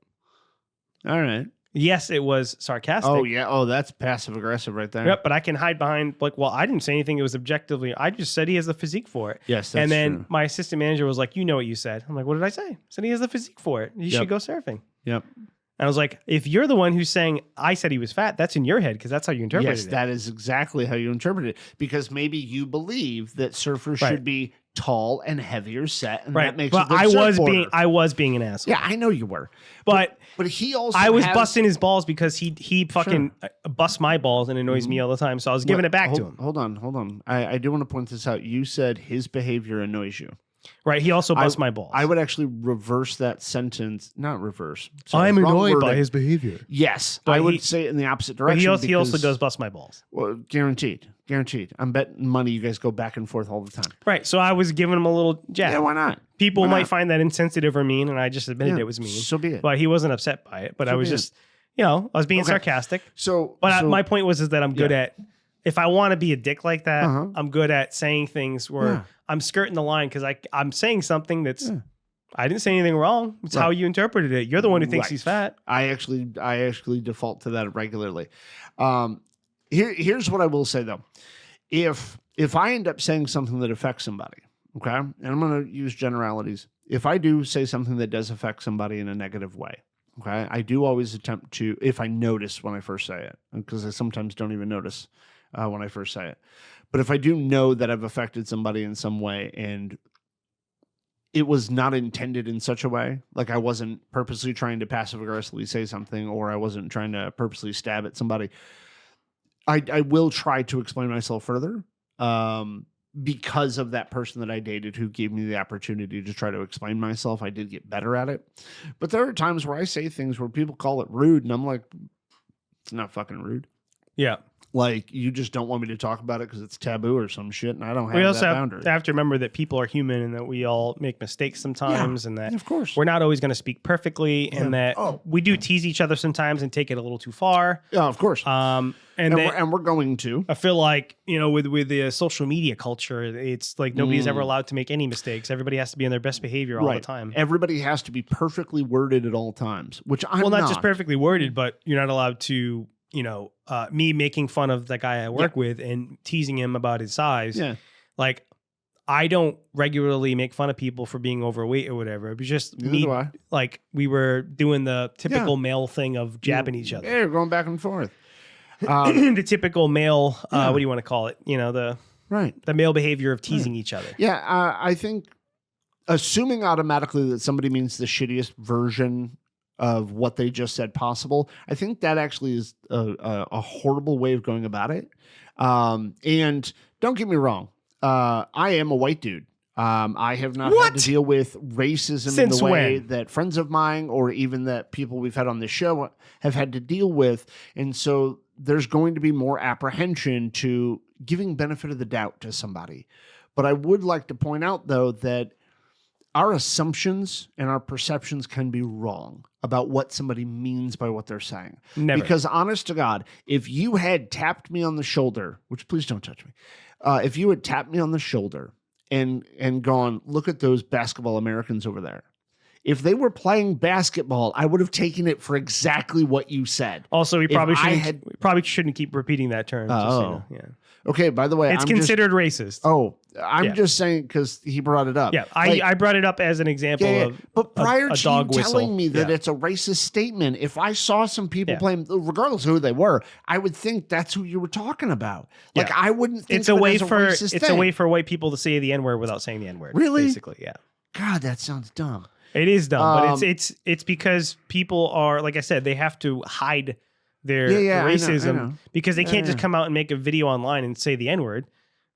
All right. Yes, it was sarcastic. Oh, yeah. Oh, that's passive aggressive right there. Yep, but I can hide behind like, well, I didn't say anything. It was objectively. I just said he has the physique for it. Yes, that's and then true. my assistant manager was like, "You know what you said." I'm like, "What did I say?" I said he has the physique for it. You Yep. should go surfing. Yep. And I was like, "If you're the one who's saying I said he was fat, that's in your head because that's how you interpreted Yes, it." that is exactly how you interpret it. Because maybe you believe that surfers Right. should be tall and heavier set, and right. that makes But a good surfboarder. I was being an asshole. Yeah, I know you were. But But he also I was has- busting his balls because he fucking busts my balls and annoys me all the time. So I was giving it back to him. Hold on. I do want to point this out. You said his behavior annoys you. Right. He also busts my balls. I would actually reverse that sentence. Not reverse. Sorry, I'm wrong annoyed by wording. his behavior. Yes, But I would he- say it in the opposite But direction. he also because- does bust my balls. Well, guaranteed. I'm betting money you guys go back and forth all the time. Right. So I was giving him a little jab. Yeah, why not? People Why might not? find that insensitive or mean, and I just admitted Yeah, it was mean. So be it. But he wasn't upset by it. But So I was be it. just, I was being Okay. sarcastic. So, But so my point was is that I'm good at, if I want to be a dick like that, Uh-huh. I'm good at saying things where Yeah. I'm skirting the line because I'm saying something that's, Yeah. I didn't say anything wrong. It's Right. how you interpreted it. You're the one who thinks Right. he's fat. I actually default to that regularly. Here's what I will say though. If I end up saying something that affects somebody, okay, and I'm going to use generalities. If I do say something that does affect somebody in a negative way, okay, I do always attempt to, if I notice when I first say it, because I sometimes don't even notice when I first say it. But if I do know that I've affected somebody in some way and it was not intended in such a way, like I wasn't purposely trying to passive aggressively say something, or I wasn't trying to purposely stab at somebody, I will try to explain myself further because of that person that I dated who gave me the opportunity to try to explain myself. I did get better at it. But there are times where I say things where people call it rude, and I'm like, it's not fucking rude. Yeah. Like, you just don't want me to talk about it because it's taboo or some shit, and I don't have We that also boundary. have to remember that people are human and that we all make mistakes sometimes and that Of course. we're not always going to speak perfectly and that we do tease each other sometimes and take it a little too far. Yeah, of course. And we're going to. I feel like, with the social media culture, it's like nobody's ever allowed to make any mistakes. Everybody has to be in their best behavior all the time. Everybody has to be perfectly worded at all times, which I'm not just perfectly worded, but you're not allowed to, me making fun of the guy I work with and teasing him about his size. Yeah. Like, I don't regularly make fun of people for being overweight or whatever. It was just Neither me, do I. like we were doing the typical male thing of jabbing each other. Yeah, you're going back and forth. The typical male, what do you want to call it? The male behavior of teasing each other. Yeah, I think assuming automatically that somebody means the shittiest version of what they just said possible, I think that actually is a horrible way of going about it. And don't get me wrong, I am a white dude. I have not had to deal with racism Since in the way when? that friends of mine or even that people we've had on this show have had to deal with. And so there's going to be more apprehension to giving benefit of the doubt to somebody. But I would like to point out, though, that our assumptions and our perceptions can be wrong about what somebody means by what they're saying. Never. Because honest to God, if you had tapped me on the shoulder, which please don't touch me, if you had tapped me on the shoulder and gone, look at those basketball Americans over there. If they were playing basketball, I would have taken it for exactly what you said. Also, we If probably I shouldn't, we probably shouldn't keep repeating that term. just so you know. Yeah. Okay, by the way, It's I'm considered racist. I'm just saying because he brought it up. Yeah, Like, I brought it up as an example of but prior a to dog you whistle. telling me that Yeah. it's a racist statement, if I saw some people playing, regardless of who they were, I would think that's who you were talking about. Like, I wouldn't think it's a way as for racist it's thing. a way for white people to say the N-word without saying the N-word. Really? Basically, yeah. God, that sounds dumb. It is dumb, but it's because people are, like I said, they have to hide their racism I know. because they can't just come out and make a video online and say the N-word.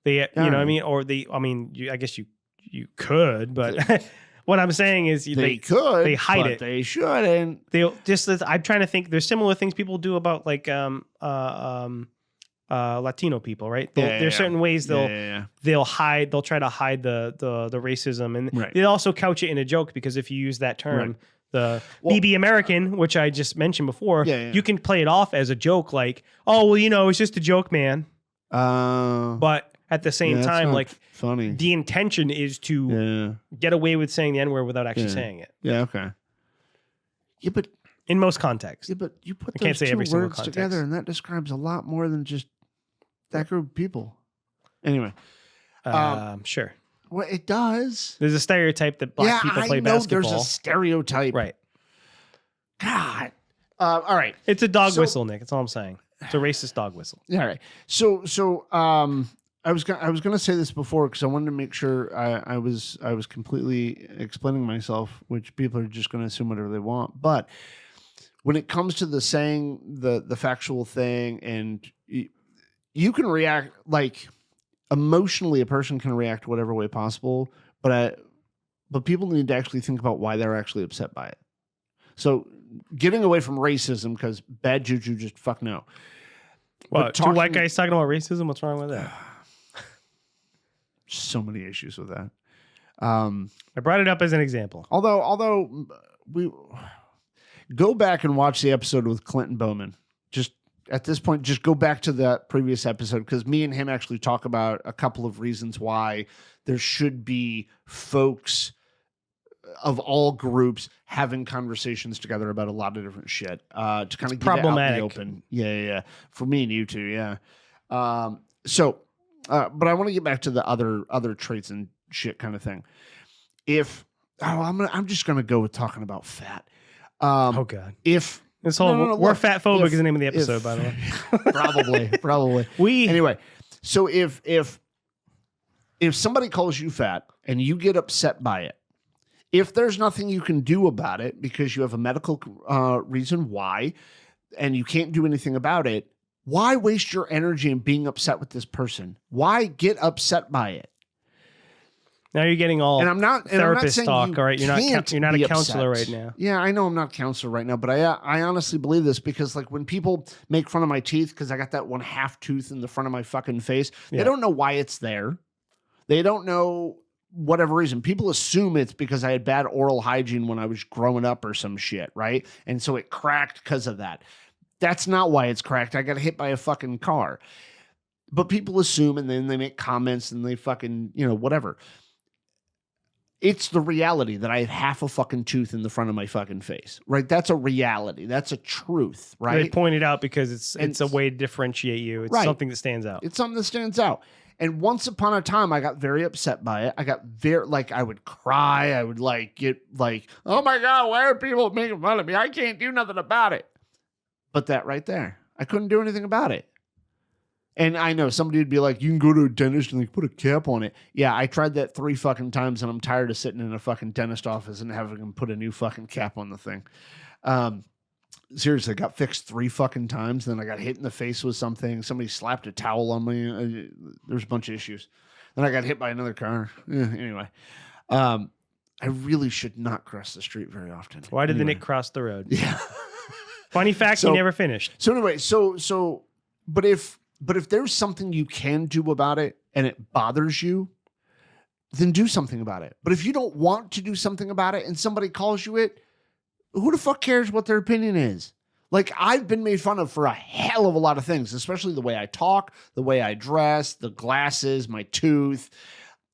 They, you know what I mean? Or I guess you could, but what I'm saying is They could. they hide but it. They shouldn't. They'll just, I'm trying to think, there's similar things people do about like, Latino people, right? There's certain ways they'll hide, they'll try to hide the racism, and they also couch it in a joke because if you use that term, the BB American, which I just mentioned before, you can play it off as a joke, like, oh well, it's just a joke, man. But at the same time, like, funny. the intention is to get away with saying the N-word without actually saying it. Yeah. Okay. Yeah, but in most contexts. Yeah, but you put I can't those say two every single words context. together, and that describes a lot more than just that group of people. Anyway, Sure. well, it does. There's a stereotype that black people play basketball. There's a stereotype. Right. God. All right. It's a dog whistle, Nick. That's all I'm saying. It's a racist dog whistle. All right. So I was gonna say this before because I wanted to make sure I was completely explaining myself, which people are just gonna assume whatever they want. But when it comes to the saying the factual thing, and you can react like emotionally, a person can react whatever way possible. But but people need to actually think about why they're actually upset by it. So getting away from racism, because bad juju, just fuck no. Well, two white guys talking about racism. What's wrong with that? So many issues with that. I brought it up as an example. Although we go back and watch the episode with Clinton Bowman. Just at this point, just go back to that previous episode, because me and him actually talk about a couple of reasons why there should be folks of all groups having conversations together about a lot of different shit to kind of get it out in the open. Yeah. For me and you too, yeah. But I want to get back to the other traits and shit kind of thing. I'm just gonna go with talking about fat. Oh God. If this whole we're fat phobic is the name of the episode, by the way. Probably. Anyway. So if somebody calls you fat and you get upset by it, if there's nothing you can do about it because you have a medical reason why, and you can't do anything about it, why waste your energy in being upset with this person? Why get upset by it? Now you're getting all therapist talk, all right? You're not a counselor right now. Yeah, I know I'm not a counselor right now, but I honestly believe this, because like when people make fun of my teeth because I got that one half tooth in the front of my fucking face, they don't know why it's there. They don't know whatever reason. People assume it's because I had bad oral hygiene when I was growing up or some shit, right? And so it cracked because of that. That's not why it's cracked. I got hit by a fucking car. But people assume, and then they make comments and they fucking, whatever. It's the reality that I have half a fucking tooth in the front of my fucking face, right? That's a reality. That's a truth, right? They point it out because it's a way to differentiate you. It's something that stands out. It's something that stands out. And once upon a time, I got very upset by it. I got I would cry. I would get oh my God, why are people making fun of me? I can't do nothing about it. But that right there, I couldn't do anything about it. And I know somebody would be like, you can go to a dentist and put a cap on it. Yeah, I tried that 3 fucking times, and I'm tired of sitting in a fucking dentist office and having them put a new fucking cap on the thing. Seriously, I got fixed 3 fucking times. Then I got hit in the face with something. Somebody slapped a towel on me. There's a bunch of issues. Then I got hit by another car. Anyway, I really should not cross the street very often. Why did the Nick cross the road? Yeah. Funny fact, he never finished. So anyway, but if there's something you can do about it and it bothers you, then do something about it. But if you don't want to do something about it and somebody calls you it, who the fuck cares what their opinion is? Like, I've been made fun of for a hell of a lot of things, especially the way I talk, the way I dress, the glasses, my tooth,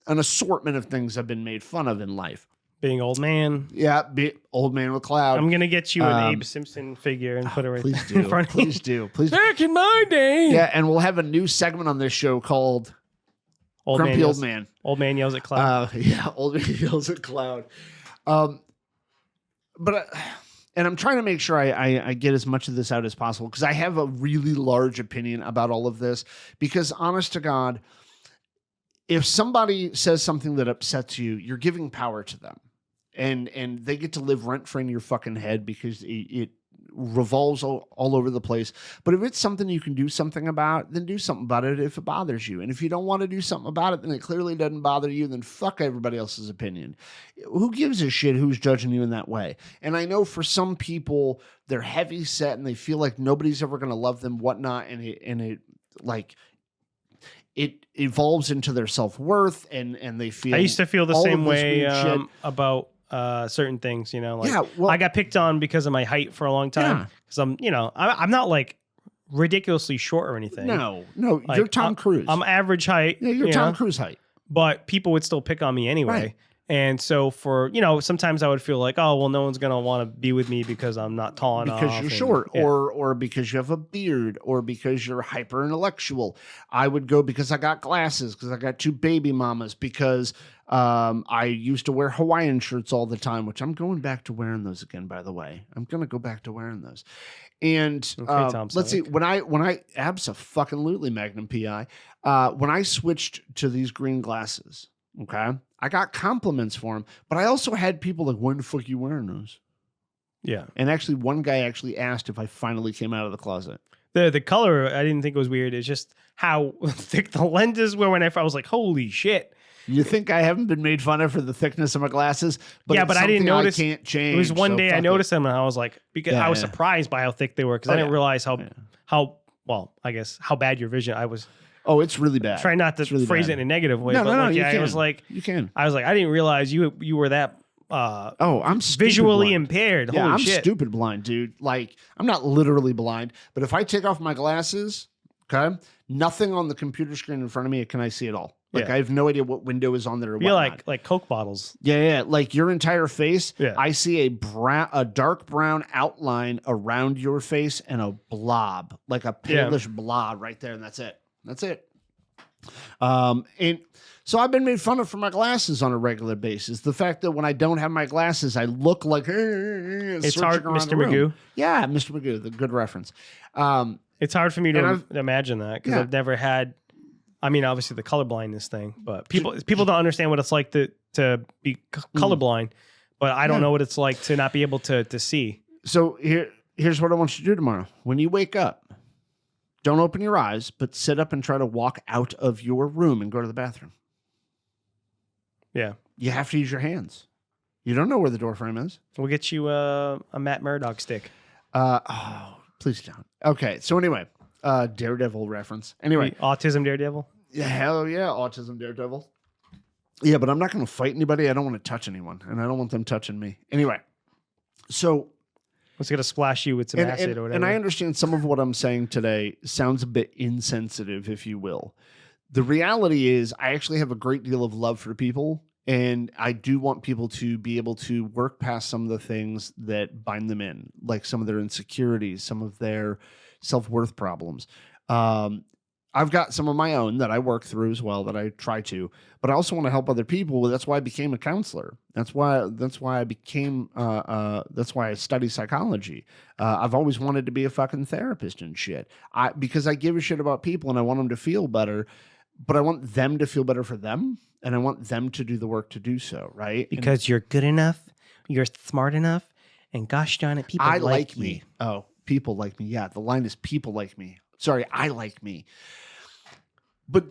an assortment of things I've been made fun of in life. Being old man. Yeah, old man with cloud. I'm going to get you an Abe Simpson figure and put it right in front of you. Please do. Please do. Back in my day. Yeah, and we'll have a new segment on this show called Grumpy Old Man. Old man yells at cloud. Old man yells at cloud. But I'm trying to make sure I get as much of this out as possible, because I have a really large opinion about all of this. Because honest to God, if somebody says something that upsets you, you're giving power to them. And they get to live rent-free in your fucking head because it revolves all over the place. But if it's something you can do something about, then do something about it if it bothers you. And if you don't want to do something about it, then it clearly doesn't bother you, then fuck everybody else's opinion. Who gives a shit who's judging you in that way? And I know for some people, they're heavy set and they feel like nobody's ever going to love them, whatnot, and it evolves into their self-worth and they feel... I used to feel the same way about certain things, I got picked on because of my height for a long time. Because I'm not like ridiculously short or anything. No, you're Tom Cruise. I'm average height. Yeah, you're Tom Cruise height. But people would still pick on me anyway. Right. And so sometimes I would feel like, oh, well, no one's going to want to be with me because I'm not tall enough. Because you're short, or because you have a beard, or because you're hyper intellectual. I would go because I got glasses, because I got 2 baby mamas, because I used to wear Hawaiian shirts all the time, which I'm going back to wearing those again, by the way. I'm going to go back to wearing those. And let's see, when I abso-fucking-lutely Magnum PI, when I switched to these green glasses, okay, I got compliments for them, but I also had people like, when the fuck you wearing those? Yeah. And actually, one guy actually asked if I finally came out of the closet. The color, I didn't think it was weird. It's just how thick the lenses were when I was like, holy shit. You think I haven't been made fun of for the thickness of my glasses? But yeah, but I didn't notice. I can't change. It was one so day I fuck noticed them, and I was like, because I was surprised by how thick they were, because I didn't realize how well, I guess how bad your vision. I was. Oh, it's really bad. Try not to really phrase bad. it in a negative way, No, but no, like, you yeah, can. I was like, you can. I was like, I didn't realize you were that. I'm visually blind. impaired. Yeah, Holy I'm shit. stupid blind, dude. Like, I'm not literally blind, but if I take off my glasses, okay, nothing on the computer screen in front of me can I see at all. Like, I have no idea what window is on there or whatnot. like Coke bottles. Yeah. Like your entire face, I see a dark brown outline around your face and a blob, like a palish blob right there, and that's it. That's it. And so I've been made fun of for my glasses on a regular basis. The fact that when I don't have my glasses, I look like it's hard, Mr. Magoo. Yeah, Mr. Magoo, the good reference. It's hard for me to imagine that because I've never had. I mean, obviously the colorblindness thing, but people don't understand what it's like to be colorblind. But I don't know what it's like to not be able to see. So here's what I want you to do tomorrow. When you wake up, don't open your eyes, but sit up and try to walk out of your room and go to the bathroom. Yeah. You have to use your hands. You don't know where the door frame is. We'll get you a Matt Murdock stick. Please don't. Okay. So anyway, Daredevil reference. Anyway. Autism Daredevil? Yeah, hell yeah, Autism Daredevil. Yeah, but I'm not going to fight anybody. I don't want to touch anyone, and I don't want them touching me. Anyway, so... It's going to splash you with some acid or whatever. And I understand some of what I'm saying today sounds a bit insensitive, if you will. The reality is I actually have a great deal of love for people, and I do want people to be able to work past some of the things that bind them in, like some of their insecurities, some of their self-worth problems. I've got some of my own that I work through as well, that I try to, but I also want to help other people. That's why I became a counselor. That's why I became, that's why I study psychology. I've always wanted to be a fucking therapist and shit. Because I give a shit about people and I want them to feel better, but I want them to feel better for them. And I want them to do the work to do so. Right. Because you're good enough. You're smart enough. And gosh darn it, people like me. Oh, people like me. Yeah. The line is people like me. Sorry. I like me. But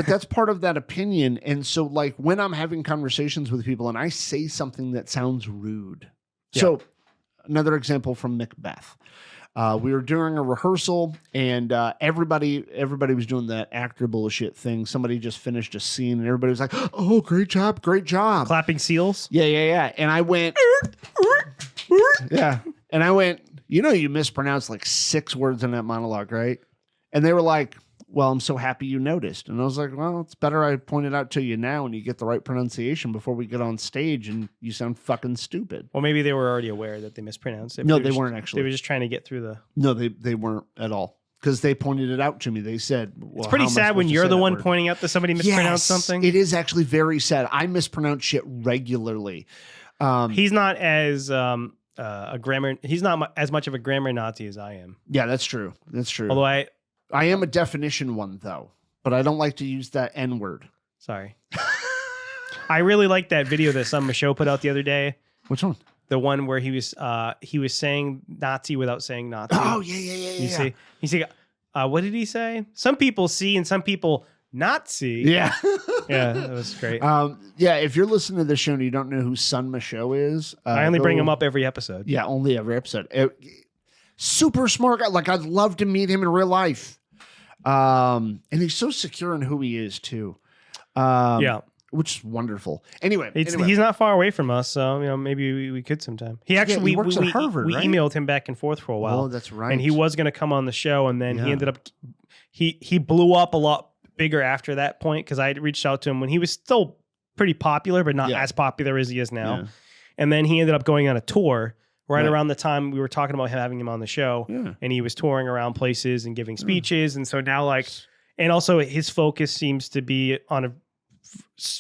that's part of that opinion. And so like when I'm having conversations with people and I say something that sounds rude. Yeah. So another example from Macbeth. We were doing a rehearsal and everybody was doing that actor bullshit thing. Somebody just finished a scene and everybody was like, oh, great job. Great job. Clapping seals. Yeah. And I went, yeah. And I went, you mispronounced like 6 words in that monologue, right? And they were like, well, I'm so happy you noticed. And I was like, well, it's better I point it out to you now and you get the right pronunciation before we get on stage and you sound fucking stupid. Well, maybe they were already aware that they mispronounced it. No, they weren't actually. They were just trying to get through the... No, they weren't at all. Because they pointed it out to me. They said, well, it's pretty sad when you're the one pointing out that somebody mispronounced something. It is actually very sad. I mispronounce shit regularly. He's not as... he's not as much of a grammar Nazi as I am. Yeah, that's true. That's true. Although I am a definition one, though, but I don't like to use that N word. Sorry. I really like that video that some show put out the other day. Which one? The one where he was saying Nazi without saying Nazi. Oh, yeah. You see, what did he say? Some people see and some people not see. Yeah. Yeah, that was great. Yeah, if you're listening to this show and you don't know who Sun Michaud is. I only bring him up every episode. Yeah, only every episode. Super smart guy. Like, I'd love to meet him in real life. And he's so secure in who he is too. Yeah, which is wonderful. Anyway, he's not far away from us, so maybe we could sometime. He actually he works at Harvard. We emailed him back and forth for a while. Oh, that's right. And he was going to come on the show, and then he ended up he blew up a lot bigger after that point because I had reached out to him when he was still pretty popular, but not as popular as he is now. Yeah. And then he ended up going on a tour. Right around the time we were talking about having him on the show, and he was touring around places and giving speeches. And so now and also his focus seems to be on a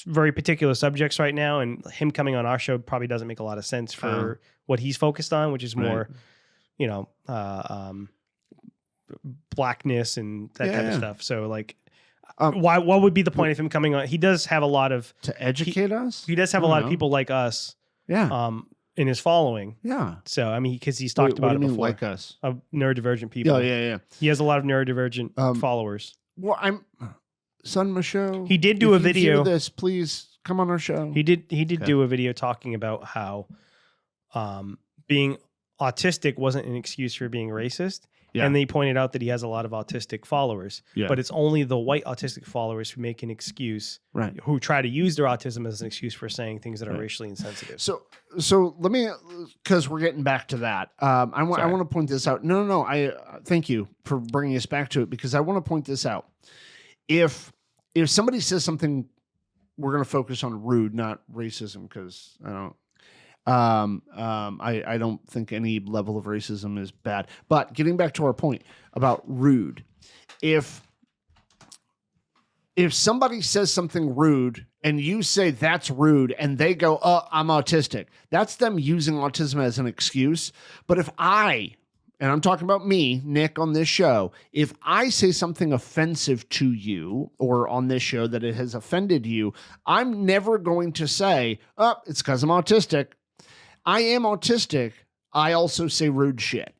very particular subjects right now. And him coming on our show probably doesn't make a lot of sense for what he's focused on, which is more, blackness and that kind of stuff. So what would be the point of him coming on? He does have a lot of... To educate us? He does have a lot of people like us. Yeah. In his following. Yeah. So, I mean, because he's talked about it before. Like us? Of neurodivergent people. Yeah. He has a lot of neurodivergent followers. Well, Son Michaud, He did do a if you hear video. this, please come on our show. He did do a video talking about how being autistic wasn't an excuse for being racist. Yeah. And they pointed out that he has a lot of autistic followers, Yeah. but it's only the white autistic followers who make an excuse, Right. who try to use their autism as an excuse for saying things that are Right. racially insensitive. So let me, because we're getting back to that. I want to point this out. No. I thank you for bringing us back to it, because I want to point this out. If somebody says something, we're going to focus on rude, not racism, because I don't. I don't think any level of racism is bad. But getting back to our point about rude, if somebody says something rude and you say that's rude and they go, "Oh, I'm autistic," that's them using autism as an excuse. But if and I'm talking about me, Nick, on this show, if I say something offensive to you or on this show that it has offended you, I'm never going to say, "Oh, it's because I'm autistic." I am autistic. I also say rude shit.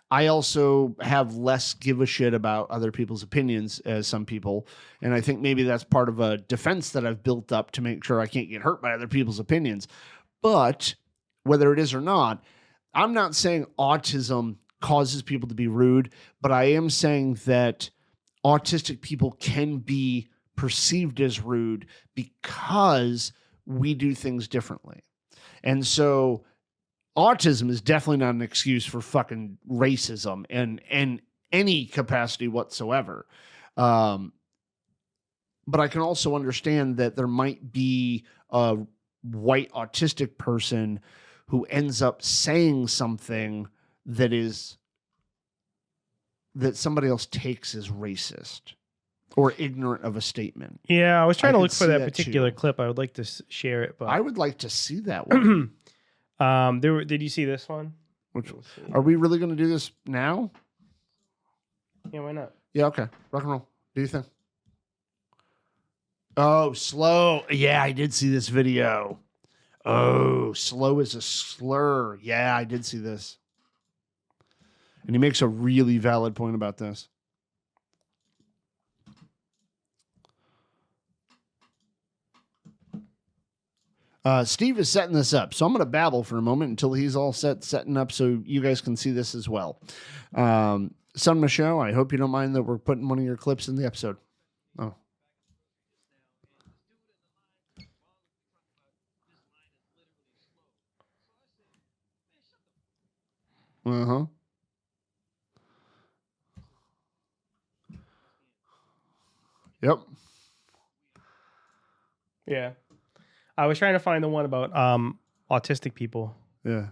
I also have less give a shit about other people's opinions as some people. And I think maybe that's part of a defense that I've built up to make sure I can't get hurt by other people's opinions. But whether it is or not, I'm not saying autism causes people to be rude, but I am saying that autistic people can be perceived as rude because we do things differently. And so autism is definitely not an excuse for fucking racism in any capacity whatsoever. But I can also understand that there might be a white autistic person who ends up saying something that somebody else takes as racist or ignorant of a statement. Yeah, I was trying to could look for see that that particular too. clip. I would like to share it, but I would like to see that one. did you see this one? Which, Let's see. are we really going to do this now? Yeah, why not? Yeah, okay. Rock and roll. Do you think? Oh, slow. Yeah, I did see this video. Oh, slow is a slur. Yeah, I did see this. And he makes a really valid point about this. Steve is setting this up, so I'm going to babble for a moment until he's all setting up so you guys can see this as well. Son Michaud, I hope you don't mind that we're putting one of your clips in the episode. Oh. Uh-huh. Yep. Yeah. I was trying to find the one about autistic people. Yeah.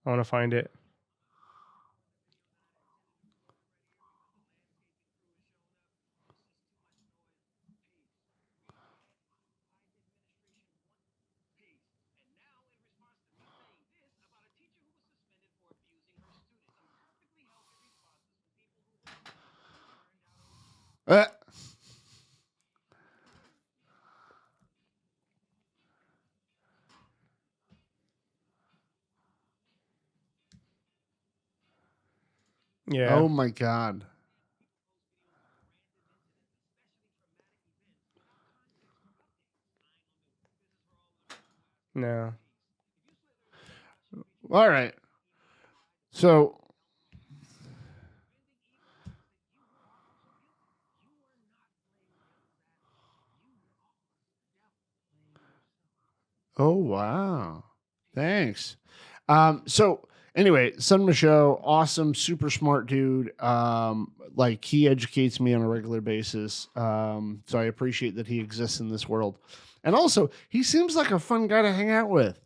I want to find it. Yeah. Oh my God. No. All right. So oh wow. Thanks. So anyway, Son Michaud, awesome, super smart dude. Like he educates me on a regular basis. So I appreciate that he exists in this world. And also, he seems like a fun guy to hang out with.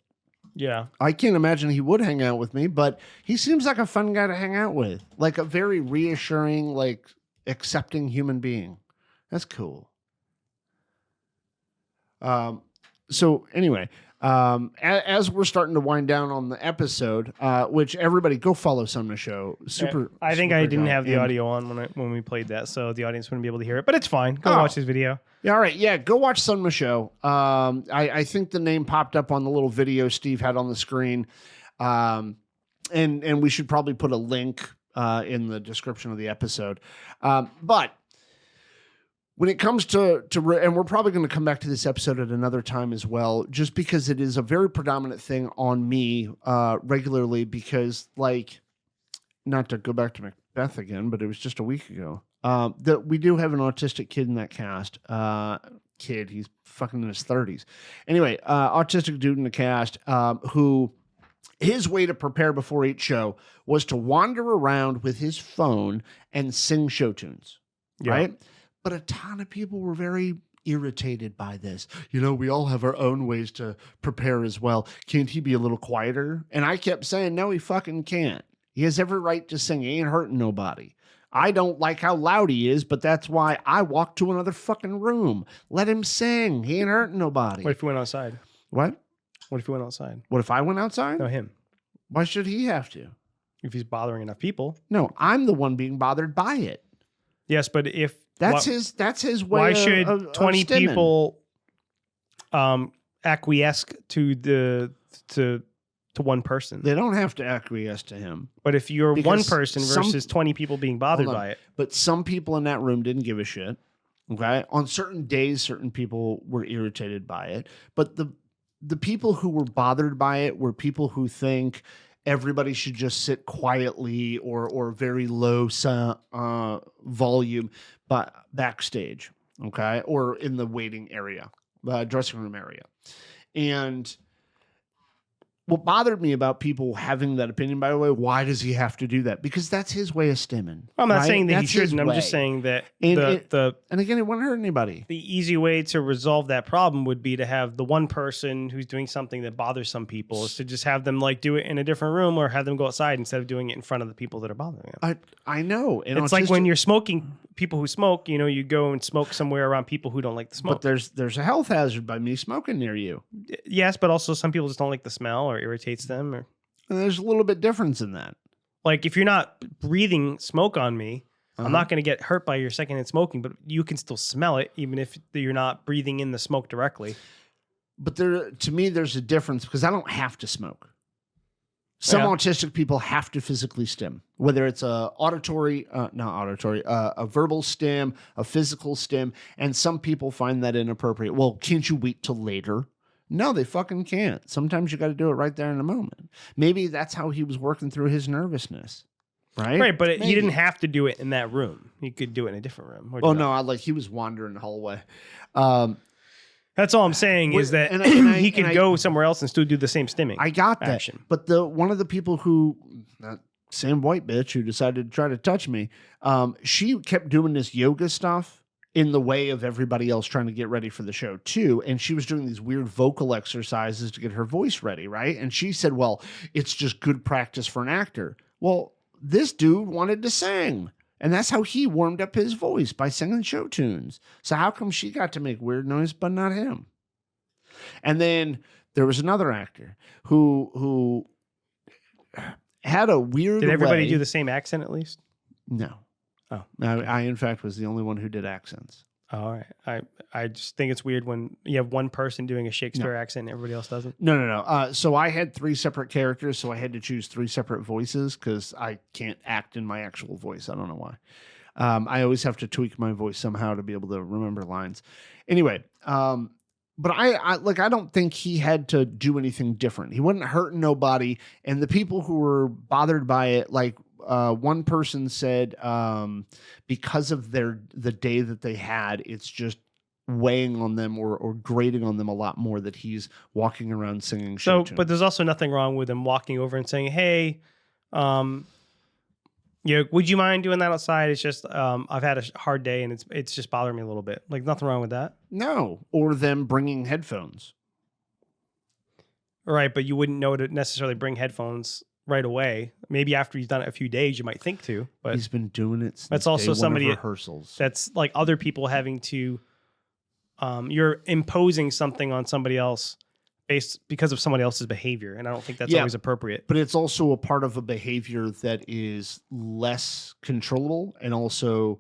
Yeah. I can't imagine he would hang out with me, but he seems like a fun guy to hang out with. Like a very reassuring, like accepting human being. That's cool. So anyway, as we're starting to wind down on the episode, which everybody go follow Son Michaud. Super. I think super I didn't guy. have the And- audio on when we played that, so the audience wouldn't be able to hear it. But it's fine. Go Oh. watch this video. Yeah, all right. Yeah, go watch Son Michaud. I think the name popped up on the little video Steve had on the screen. And we should probably put a link in the description of the episode. But when it comes to and we're probably going to come back to this episode at another time as well, just because it is a very predominant thing on me regularly, because like, not to go back to Macbeth again, but it was just a week ago, that we do have an autistic kid in that cast. He's fucking in his 30s. Anyway, autistic dude in the cast who his way to prepare before each show was to wander around with his phone and sing show tunes, right? But a ton of people were very irritated by this. We all have our own ways to prepare as well. Can't he be a little quieter? And I kept saying, no, he fucking can't. He has every right to sing. He ain't hurting nobody. I don't like how loud he is, but that's why I walked to another fucking room. Let him sing. He ain't hurting nobody. What if he went outside? What? What if he went outside? What if I went outside? No, him. Why should he have to? If he's bothering enough people. No, I'm the one being bothered by it. Yes, but if that's his way. Why should 20 people acquiesce to one person? They don't have to acquiesce to him. But if you're one person versus 20 people being bothered by it. But some people in that room didn't give a shit. Okay. On certain days, certain people were irritated by it. But the people who were bothered by it were people who think everybody should just sit quietly or very low volume, but backstage, okay, or in the waiting area, dressing room area. And what bothered me about people having that opinion, by the way, why does he have to do that? Because that's his way of stimming. I'm not right? saying that that's he shouldn't. I'm just saying that and again, it won't hurt anybody. The easy way to resolve that problem would be to have the one person who's doing something that bothers some people is to just have them like do it in a different room or have them go outside instead of doing it in front of the people that are bothering them. I know. And it's like when you're smoking, people who smoke, you go and smoke somewhere around people who don't like the smoke. But there's a health hazard by me smoking near you. Yes, but also some people just don't like the smell or irritates them. And there's a little bit difference in that. Like if you're not breathing smoke on me, I'm not going to get hurt by your secondhand smoking, but you can still smell it even if you're not breathing in the smoke directly. But to me, there's a difference because I don't have to smoke. Some autistic people have to physically stim, whether it's a verbal stim, a physical stim, and some people find that inappropriate. Well, can't you wait till later? No, they fucking can't. Sometimes you got to do it right there in the moment. Maybe that's how he was working through his nervousness, right? Right, but he didn't have to do it in that room. He could do it in a different room. Oh no, he was wandering the hallway. That's all I'm saying is that he could go somewhere else and still do the same stimming. I got that. Action. But one of the people who, that same white bitch who decided to try to touch me, she kept doing this yoga stuff in the way of everybody else trying to get ready for the show too. And she was doing these weird vocal exercises to get her voice ready, right? And she said, well, it's just good practice for an actor. Well, this dude wanted to sing. And that's how he warmed up his voice, by singing show tunes. So how come she got to make weird noise, but not him? And then there was another actor who had a weird Did everybody way. do the same accent at least? No. Oh. I in fact, was the only one who did accents. Oh, all right. I just think it's weird when you have one person doing a Shakespeare accent and everybody else doesn't. No. So I had 3 separate characters, so I had to choose 3 separate voices because I can't act in my actual voice. I don't know why. I always have to tweak my voice somehow to be able to remember lines. Anyway, but I don't think he had to do anything different. He wasn't hurting nobody, and the people who were bothered by it, like. One person said because of the day that they had, it's just weighing on them or grating on them a lot more that he's walking around singing show tunes. But there's also nothing wrong with him walking over and saying, hey, would you mind doing that outside? It's just I've had a hard day and it's just bothering me a little bit. Like nothing wrong with that. No, or them bringing headphones. Right, but you wouldn't know to necessarily bring headphones right away. Maybe after he's done it a few days, you might think to. But he's been doing it since that's also somebody rehearsals. That's like other people having to. You're imposing something on somebody else because of somebody else's behavior, and I don't think that's always appropriate. But it's also a part of a behavior that is less controllable and also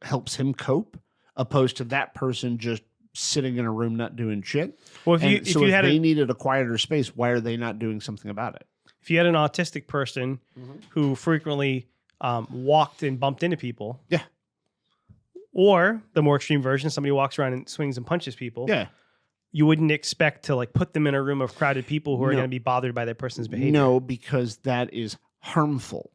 helps him cope, opposed to that person just sitting in a room not doing shit. Well, if they needed a quieter space, why are they not doing something about it? If you had an autistic person who frequently walked and bumped into people, Or the more extreme version, somebody walks around and swings and punches people. Yeah. You wouldn't expect to like put them in a room of crowded people who are No. going to be bothered by that person's behavior. No, because that is harmful.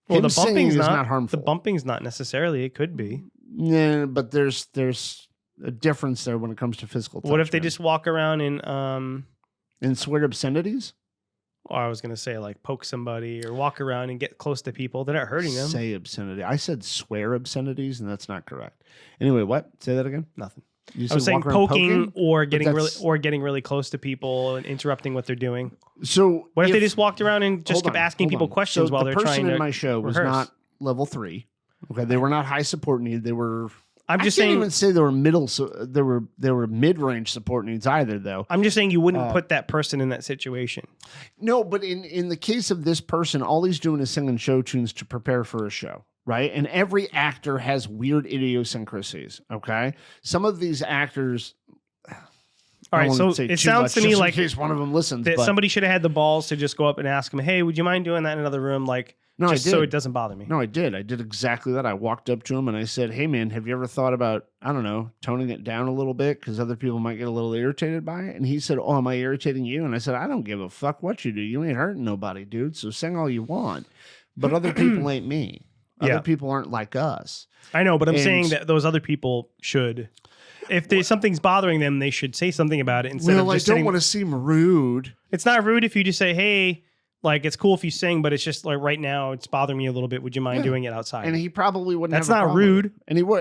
Well, Him the singing bumping's is not, not harmful. The bumping's not necessarily. It could be. Yeah, but there's a difference there when it comes to physical touch. What if they man. just walk around and and swear obscenities? or I was going to say like poke somebody or walk around and get close to people? They're not hurting them. Say obscenity. I said swear obscenities, and that's not correct. Anyway, what? Say that again. Nothing. You I was said saying walk around poking or getting that's- getting really close to people and interrupting what they're doing. So What if they just walked around and just kept asking people questions while the they're trying person to in my show was rehearse? not level 3. Okay, they were not high support need. They were. I'm just I can't saying. even say they were middle. So they were mid-range support needs either, though. I'm just saying you wouldn't put that person in that situation. No, but in the case of this person, all he's doing is singing show tunes to prepare for a show, right? And every actor has weird idiosyncrasies. Okay, some of these actors. All right, so it sounds to me like in case one of them listens, that but somebody should have had the balls to just go up and ask him, "Hey, would you mind doing that in another room?" Like, No, just I so did. it doesn't bother me. No, I did. I did exactly that. I walked up to him and I said, "Hey, man, have you ever thought about, I don't know, toning it down a little bit because other people might get a little irritated by it?" And he said, "Oh, am I irritating you?" And I said, "I don't give a fuck what you do. You ain't hurting nobody, dude. So sing all you want. But other people ain't me. Other Yeah. people aren't like us." I know, but I'm And- saying that those other people should, if there's something's bothering them, they should say something about it instead Well, of I just don't sitting. want to seem rude. It's not rude if you just say, "Hey, like it's cool if you sing, but it's just like right now it's bothering me a little bit. Would you mind Yeah. doing it outside?" And he probably wouldn't That's have a not problem with rude. it.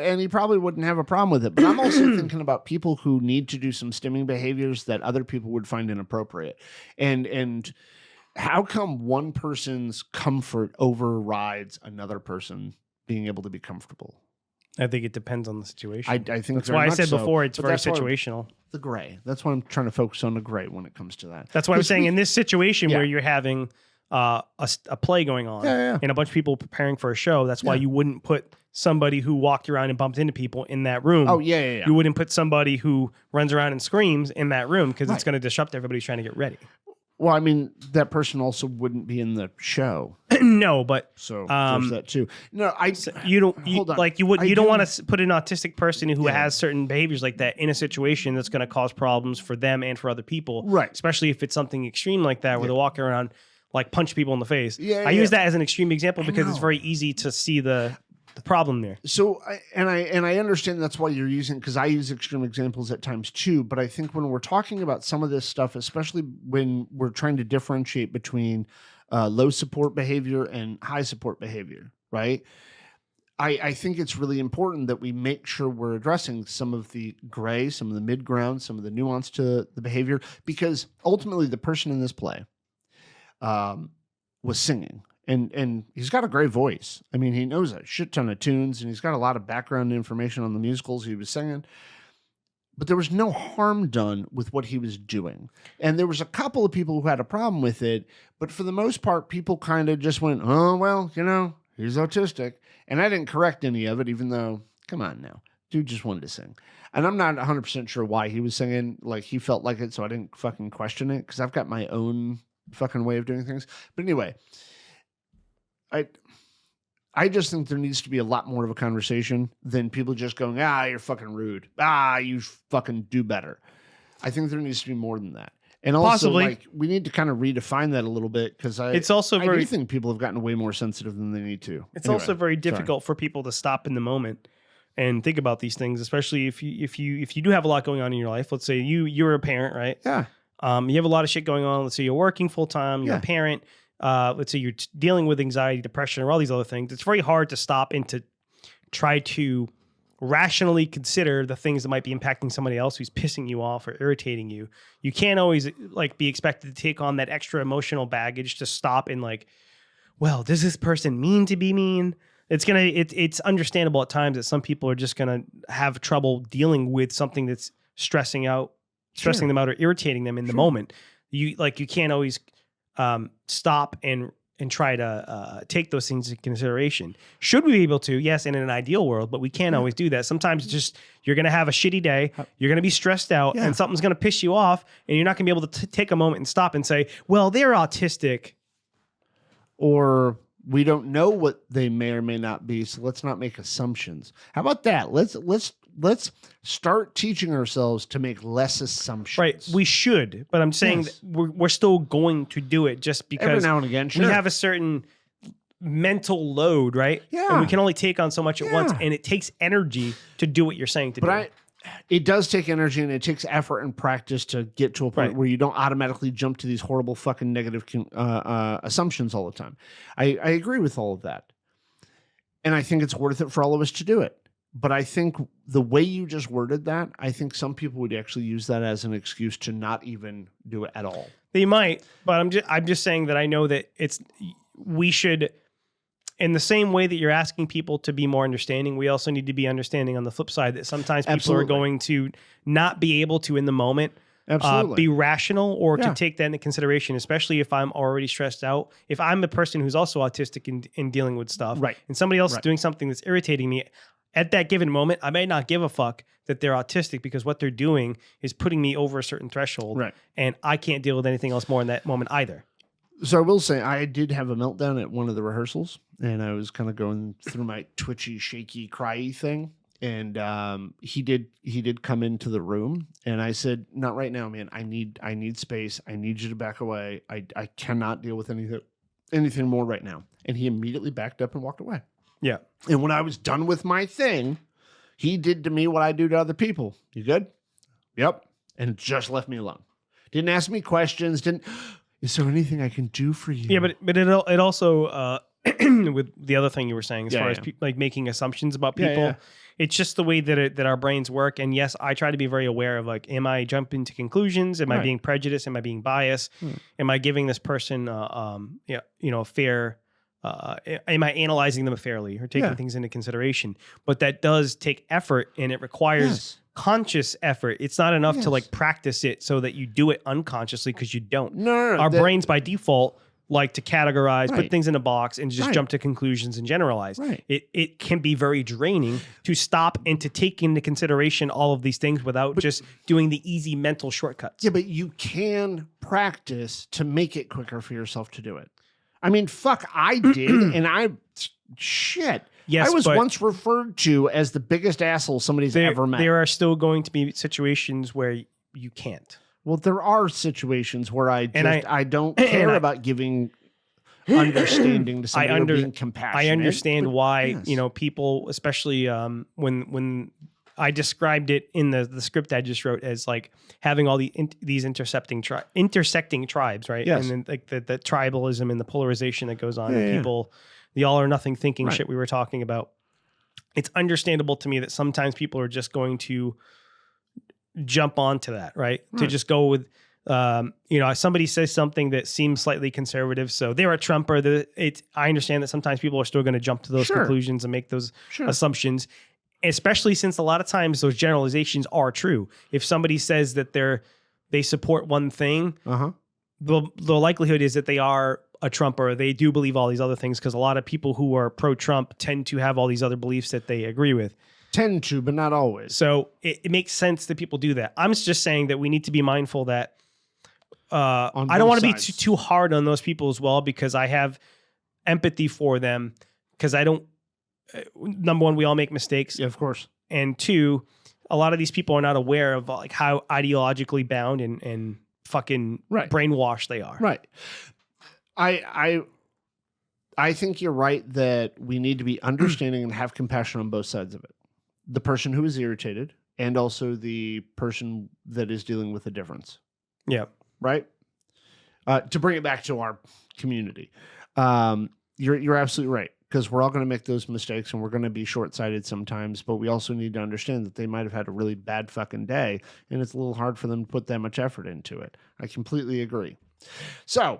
And he probably wouldn't have a problem with it. But I'm also thinking about people who need to do some stimming behaviors that other people would find inappropriate. And how come one person's comfort overrides another person being able to be comfortable? I think it depends on the situation. I think That's very why I much said so. before it's But very that's why- situational. The gray. That's why I'm trying to focus on the gray when it comes to that. That's why I'm Because saying we- in this situation Yeah. where you're having a play going on Yeah. and a bunch of people preparing for a show, that's why Yeah. you wouldn't put somebody who walked around and bumped into people in that room. Oh, yeah. You wouldn't put somebody who runs around and screams in that room because it's Right. going to disrupt everybody's trying to get ready. Well, I mean, that person also wouldn't be in the show. No, but So Um, there's that too. No, you don't Hold on. like you would I you don't do- want to put an autistic person who Yeah. has certain behaviors like that in a situation that's going to cause problems for them and for other people. Right. Especially if it's something extreme like that where they're walking around like punch people in the face. Yeah, I use that as an extreme example I because it's know. very easy to see the problem there. So, I understand that's why you're using, because I use extreme examples at times too. But I think when we're talking about some of this stuff, especially when we're trying to differentiate between low support behavior and high support behavior, right? I think it's really important that we make sure we're addressing some of the gray, some of the mid ground, some of the nuance to the behavior, because ultimately the person in this play was singing. And he's got a great voice. I mean, he knows a shit ton of tunes, and he's got a lot of background information on the musicals he was singing. But there was no harm done with what he was doing. And there was a couple of people who had a problem with it, but for the most part, people kind of just went, "Oh, well, he's autistic." And I didn't correct any of it, even though, come on now, dude just wanted to sing. And I'm not 100% sure why he was singing. Like, he felt like it, so I didn't fucking question it, because I've got my own fucking way of doing things. But anyway, I just think there needs to be a lot more of a conversation than people just going, "You're fucking rude. You fucking do better." I think there needs to be more than that. And also, Possibly. we need to kind of redefine that a little bit, because It's also I very do think people have gotten way more sensitive than they need to. It's Anyway, also very sorry. difficult for people to stop in the moment and think about these things, especially if you do have a lot going on in your life. Let's say you're a parent, right? Yeah. You have a lot of shit going on. Let's say you're working full time, you're a Yeah. parent. Let's say you're dealing with anxiety, depression, or all these other things. It's very hard to stop and to try to rationally consider the things that might be impacting somebody else who's pissing you off or irritating you. You can't always like be expected to take on that extra emotional baggage to stop and like, well, does this person mean to be mean? It's understandable at times that some people are just gonna have trouble dealing with something that's stressing them out or irritating them in the moment. You can't always stop and try to take those things into consideration. Should we be able to? Yes, in an ideal world, but we can't always do that. Sometimes just you're going to have a shitty day, you're going to be stressed out, and something's going to piss you off, and you're not going to be able to take a moment and stop and say, well, they're autistic. Or We don't know what they may or may not be, so let's not make assumptions. How about that? Let's start teaching ourselves to make less assumptions. Right. We should, but I'm saying that we're still going to do it just because every now and again, we have a certain mental load, right? Yeah. And we can only take on so much at once, and it takes energy to do what you're saying to do. It does take energy and it takes effort and practice to get to a point where you don't automatically jump to these horrible fucking negative assumptions all the time. I agree with all of that. And I think it's worth it for all of us to do it. But I think the way you just worded that, I think some people would actually use that as an excuse to not even do it at all. They might, but I'm just saying that I know that we should, in the same way that you're asking people to be more understanding, we also need to be understanding on the flip side that sometimes people are going to not be able to in the moment be rational or to take that into consideration, especially if I'm already stressed out. If I'm a person who's also autistic in dealing with stuff, and somebody else is doing something that's irritating me, at that given moment, I may not give a fuck that they're autistic because what they're doing is putting me over a certain threshold, and I can't deal with anything else more in that moment either. So I will say I did have a meltdown at one of the rehearsals, and I was kind of going through my twitchy, shaky, cryy thing. And he did come into the room, and I said, "Not right now, man. I need space. I need you to back away. I cannot deal with anything more right now." And he immediately backed up and walked away. Yeah. And when I was done with my thing, he did to me what I do to other people. You good? Yep. And just left me alone. Didn't ask me questions. Is there anything I can do for you? Yeah, but it also with the other thing you were saying as far as like making assumptions about people, it's just the way that our brains work. And yes, I try to be very aware of like, am I jumping to conclusions? Am I being prejudiced? Am I being biased? Am I giving this person a fair? Am I analyzing them fairly or taking things into consideration? But that does take effort, and it requires conscious effort. It's not enough to like practice it so that you do it unconsciously, because you don't. No. Our brains by default like to categorize, put things in a box, and just jump to conclusions and generalize. It can be very draining to stop and to take into consideration all of these things without just doing the easy mental shortcuts. Yeah, but you can practice to make it quicker for yourself to do it. I mean, fuck, I did, and shit. Yes, I was once referred to as the biggest asshole somebody's ever met. There are still going to be situations where you can't. Well, there are situations where I don't care about giving understanding to somebody or being compassionate. I understand why, people, especially when I described it in the script I just wrote as like having all these intersecting tribes, right? Yes. And then like the tribalism and the polarization that goes on, and people, the all or nothing thinking shit we were talking about. It's understandable to me that sometimes people are just going to jump onto that, right? To just go with, somebody says something that seems slightly conservative, so they're a Trumper. I understand that sometimes people are still going to jump to those conclusions and make those assumptions, especially since a lot of times those generalizations are true. If somebody says that they support one thing, the likelihood is that they are a Trumper. They do believe all these other things, because a lot of people who are pro-Trump tend to have all these other beliefs that they agree with. Tend to, but not always. So it makes sense that people do that. I'm just saying that we need to be mindful that I don't want to be too hard on those people as well, because I have empathy for them, because I don't, number one, we all make mistakes. Yeah, of course. And two, a lot of these people are not aware of like how ideologically bound and fucking brainwashed they are. Right. I think you're right that we need to be understanding and have compassion on both sides of it. The person who is irritated, and also the person that is dealing with a difference. Yeah. Right? To bring it back to our community. You're absolutely right, because we're all going to make those mistakes, and we're going to be short-sighted sometimes, but we also need to understand that they might have had a really bad fucking day, and it's a little hard for them to put that much effort into it. I completely agree. So,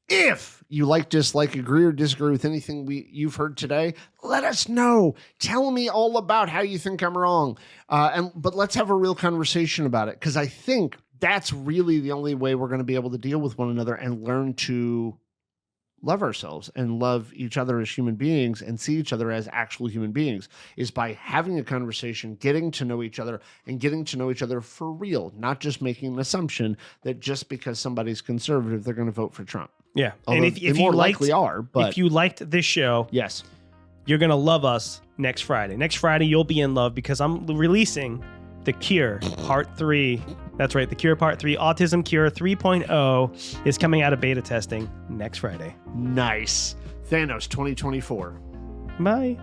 if you like, dislike, agree, or disagree with anything you've heard today, let us know. Tell me all about how you think I'm wrong. But let's have a real conversation about it, because I think that's really the only way we're going to be able to deal with one another and learn to love ourselves and love each other as human beings and see each other as actual human beings is by having a conversation, getting to know each other, and getting to know each other for real, not just making an assumption that just because somebody's conservative, they're going to vote for Trump. Yeah. Although and if they you more liked, likely are, but if you liked this show, yes, you're going to love us next Friday. Next Friday, you'll be in love because I'm releasing The Cure Part 3. That's right, The Cure Part 3. Autism Cure 3.0 is coming out of beta testing next Friday. nice. Thanos 2024. Bye.